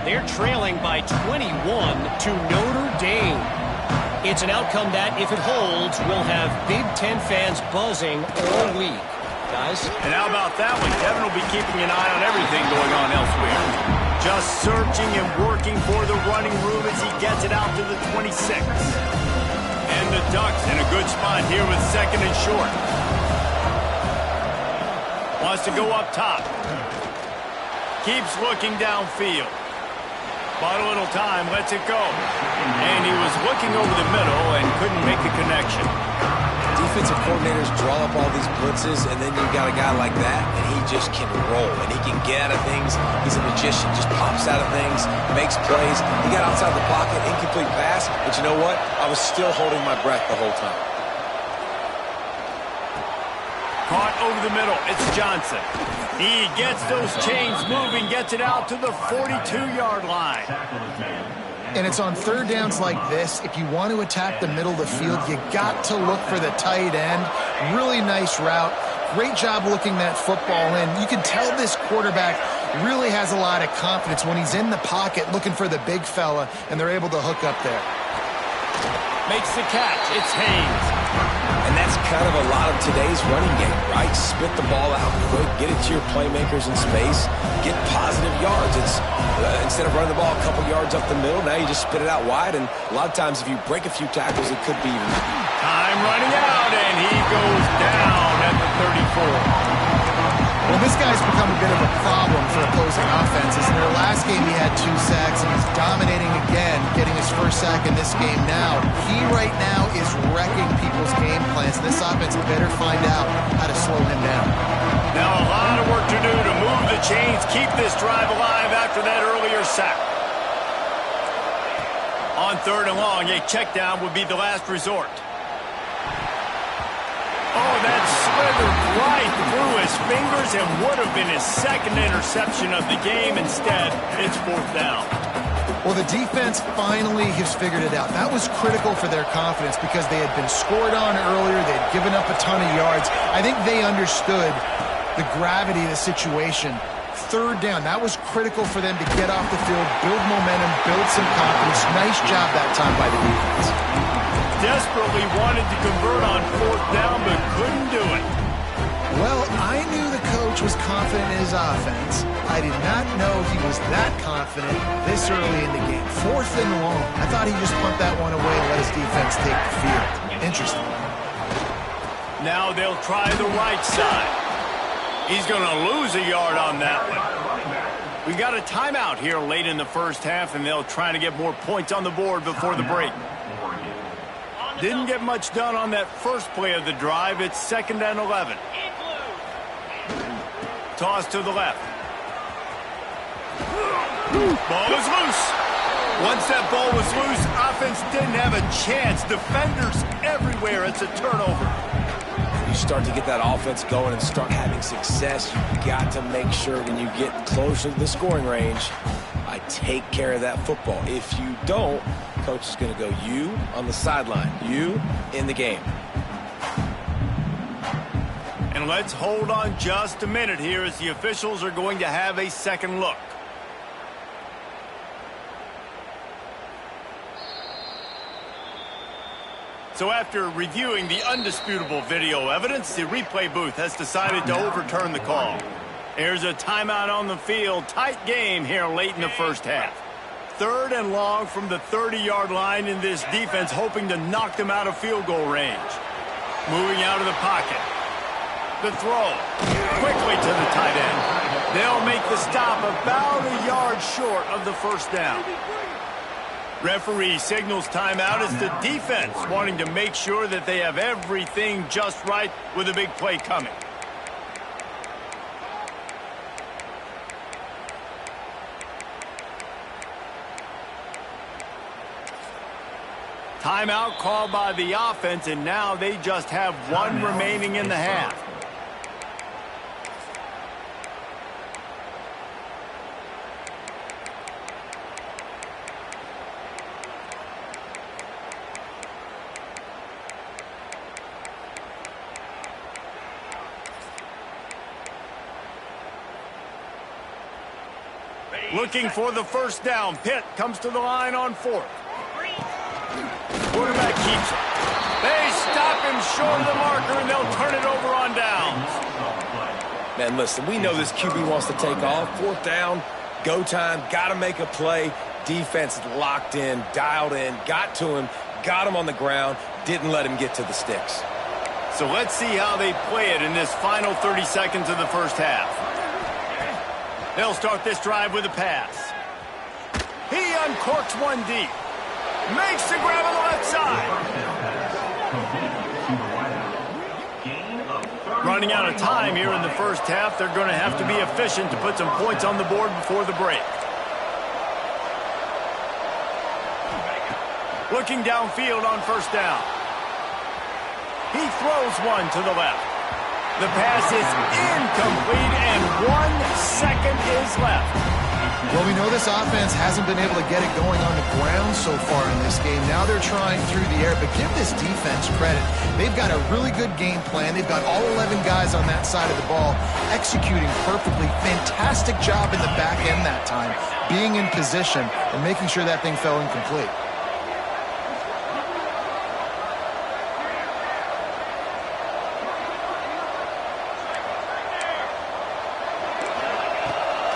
They're trailing by 21 to Notre Dame. It's an outcome that, if it holds, will have Big Ten fans buzzing all week. Guys? And how about that one? Kevin will be keeping an eye on everything going on elsewhere. Just searching and working for the running room as he gets it out to the 26. And the Ducks in a good spot here with second and short. Wants to go up top. Keeps looking downfield. Bought a little time, lets it go. And he was looking over the middle and couldn't make the connection. Defensive coordinators draw up all these blitzes, and then you got a guy like that, and he just can roll, and he can get out of things. He's a magician, just pops out of things, makes plays. He got outside the pocket, incomplete pass, but you know what? I was still holding my breath the whole time. Caught over the middle. It's Johnson. He gets those chains moving, gets it out to the 42-yard line. And it's on third downs like this. If you want to attack the middle of the field, you got to look for the tight end. Really nice route. Great job looking that football in. You can tell this quarterback really has a lot of confidence when he's in the pocket looking for the big fella, and they're able to hook up there. Makes the catch. It's Haynes. And that's kind of a lot of today's running game, right? Spit the ball out quick, get it to your playmakers in space, get positive yards. It's instead of running the ball a couple yards up the middle, now you just spit it out wide, and a lot of times if you break a few tackles, it could be... Time running out, and he goes down at the 34. Well, this guy's become a bit of a problem for opposing offenses. In their last game, he had 2 sacks, and he's dominating again, getting his first sack in this game now. He right now is wrecking people's game plans, and this offense better find out how to slow him down. Now a lot of work to do to move the chains, keep this drive alive after that earlier sack. On third and long, a check down would be the last resort. Oh, that slithered right through his fingers and would have been his second interception of the game. Instead, it's fourth down. Well, the defense finally has figured it out. That was critical for their confidence because they had been scored on earlier. They had given up a ton of yards. I think they understood the gravity of the situation, Third down. That was critical for them to get off the field, build momentum, build some confidence. Nice job that time by the defense. Desperately wanted to convert on fourth down, but couldn't do it. Well, I knew the coach was confident in his offense. I did not know he was that confident this early in the game. Fourth and long. I thought he'd just punt that one away and let his defense take the field. Interesting. Now they'll try the right side. He's going to lose a yard on that one. We got a timeout here late in the first half, and they'll try to get more points on the board before the break. Didn't get much done on that first play of the drive. It's 2nd and 11. Toss to the left. Ball is loose. Once that ball was loose, offense didn't have a chance. Defenders everywhere. It's a turnover. You start to get that offense going and start having success, you've got to make sure when you get closer to the scoring range, I take care of that football. If you don't, coach is going to go, you on the sideline, you in the game. And let's hold on just a minute here as the officials are going to have a second look. So after reviewing the undisputable video evidence, the replay booth has decided to overturn the call. There's a timeout on the field. Tight game here late in the first half. 3rd and long from the 30-yard line, in this defense hoping to knock them out of field goal range. Moving out of the pocket. The throw. Quickly to the tight end. They'll make the stop about a yard short of the first down. Referee signals timeout as the defense wanting to make sure that they have everything just right with a big play coming. Timeout called by the offense, and now they just have one remaining in the half. Looking for the first down. Pitt comes to the line on 4th. Quarterback keeps it. They stop him short of the marker, and they'll turn it over on downs. Man, listen, we know this QB wants to take off. 4th down, go time, got to make a play. Defense locked in, dialed in, got to him, got him on the ground, didn't let him get to the sticks. So let's see how they play it in this final 30 seconds of the first half. They'll start this drive with a pass. He uncorks one deep. Makes the grab on the left side. Running out of time here in the first half. They're going to have to be efficient to put some points on the board before the break. Looking downfield on first down. He throws one to the left. The pass is incomplete, and 1 second is left. Well, we know this offense hasn't been able to get it going on the ground so far in this game. Now they're trying through the air, but give this defense credit. They've got a really good game plan. They've got all 11 guys on that side of the ball executing perfectly. Fantastic job in the back end that time, being in position and making sure that thing fell incomplete.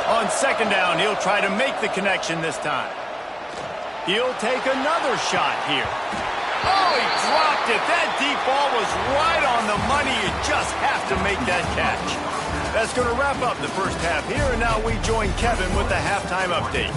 On second down, he'll try to make the connection this time. He'll take another shot here. Oh, he dropped it. That deep ball was right on the money. You just have to make that catch. That's going to wrap up the first half here, and now we join Kevin with the halftime update.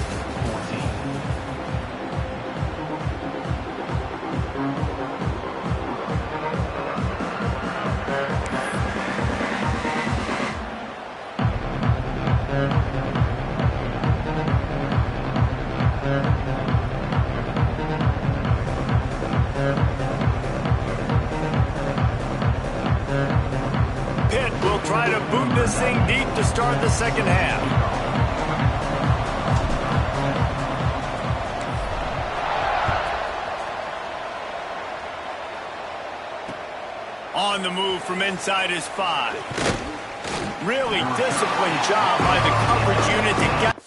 Pitt will try to boot this thing deep to start the second half. On the move from inside his 5. Really disciplined job by the coverage unit to get...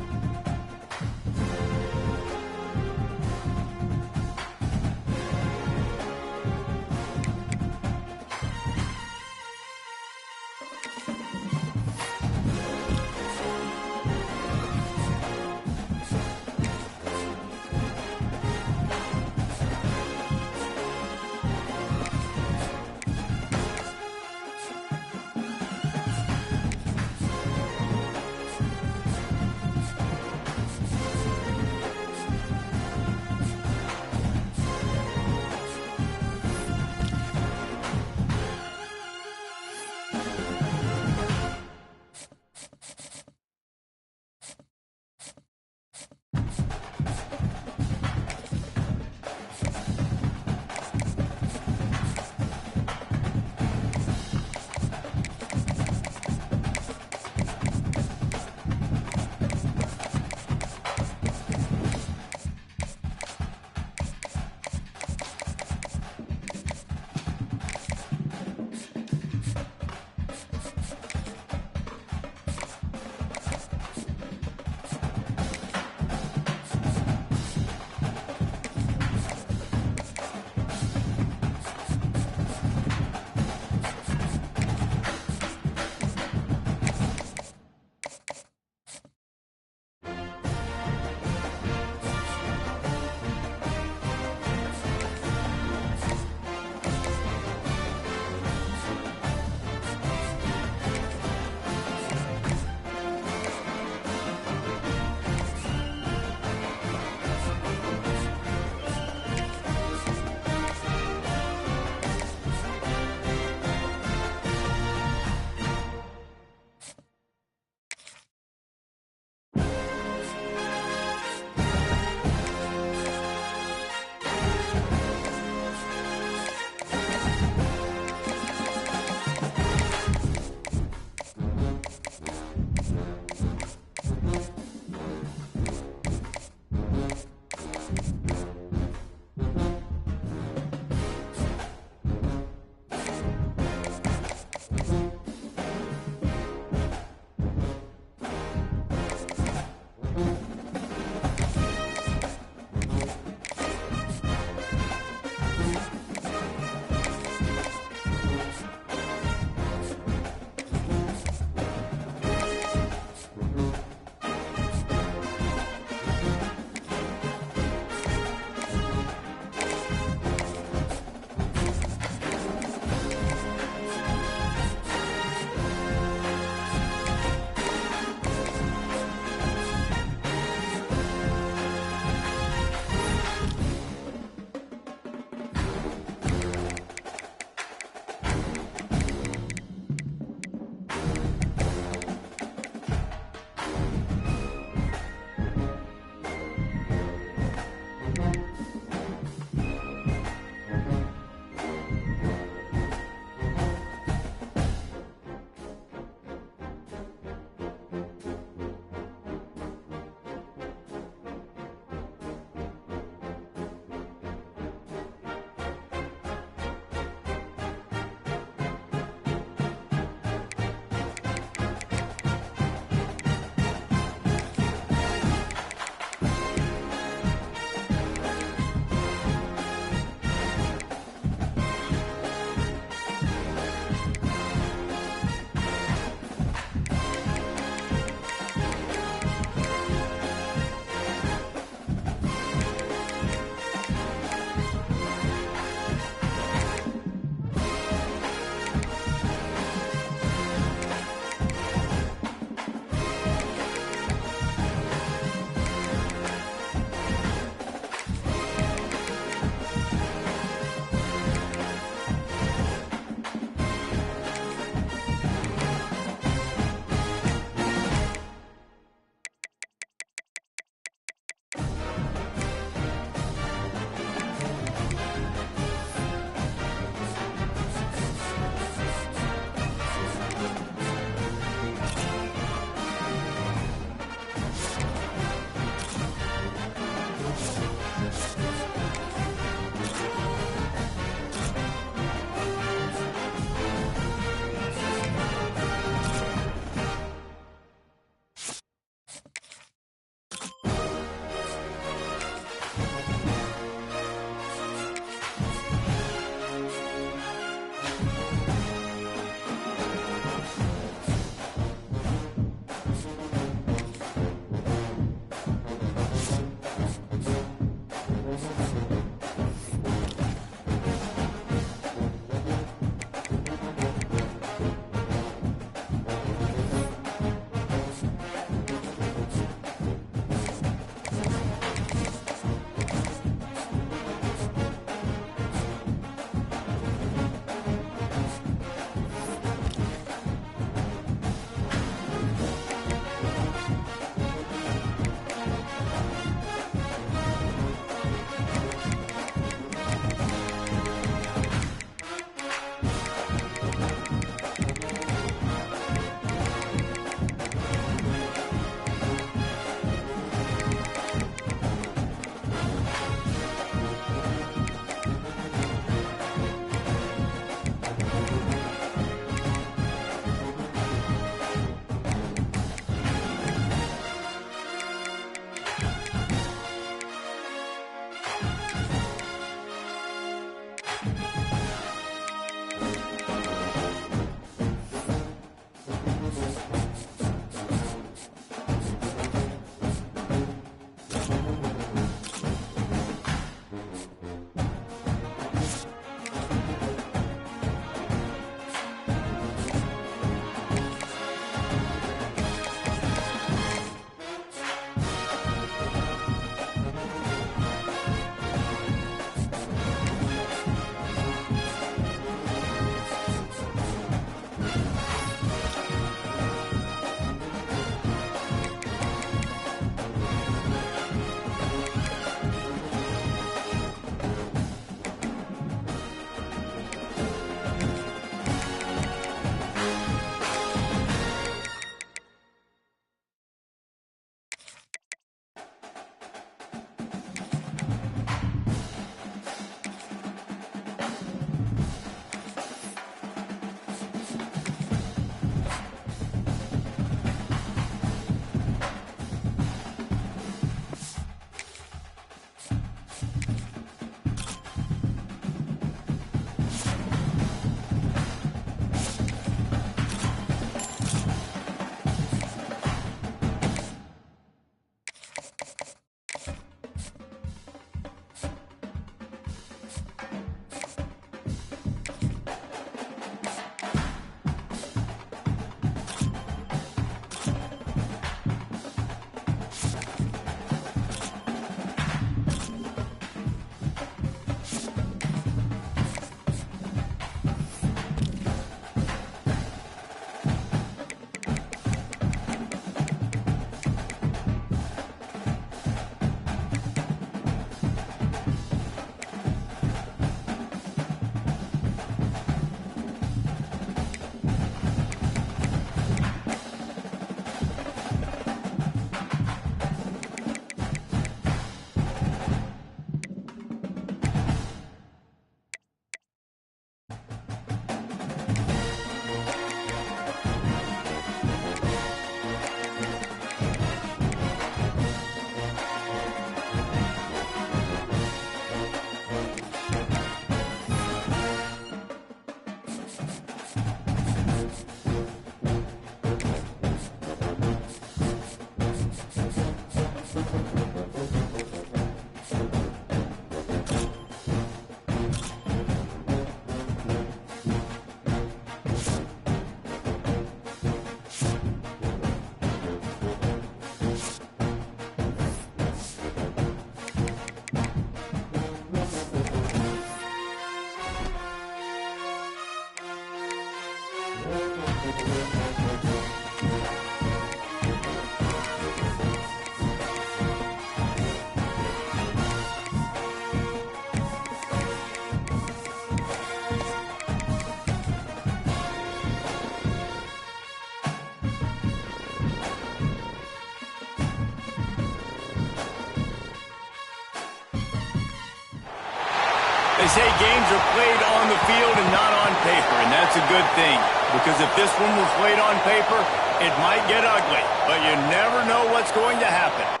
They say games are played on the field and not on paper, and that's a good thing. Because if this one were played on paper, it might get ugly. But you never know what's going to happen.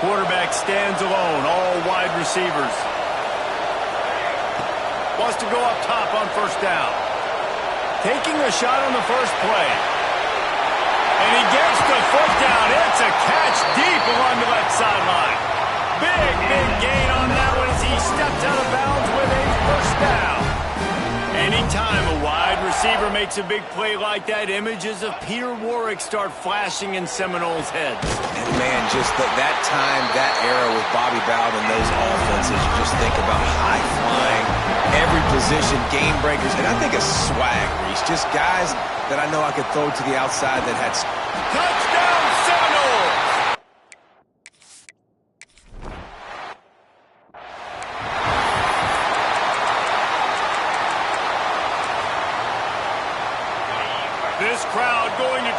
Quarterback stands alone, all wide receivers. Wants to go up top on first down. Taking a shot on the first play. And he gets the foot down. It's a catch deep along the left sideline. Big gain on that one as he steps out of bounds with a first down. Anytime a wide receiver makes a big play like that, images of Peter Warrick start flashing in Seminoles' heads. And man, just that time, that era with Bobby Bowden and those offenses, you just think about high-flying, every position, game breakers, and I think a swag, Reese. Just guys that I know I could throw to the outside that had... Touchdown Seminoles! This crowd going to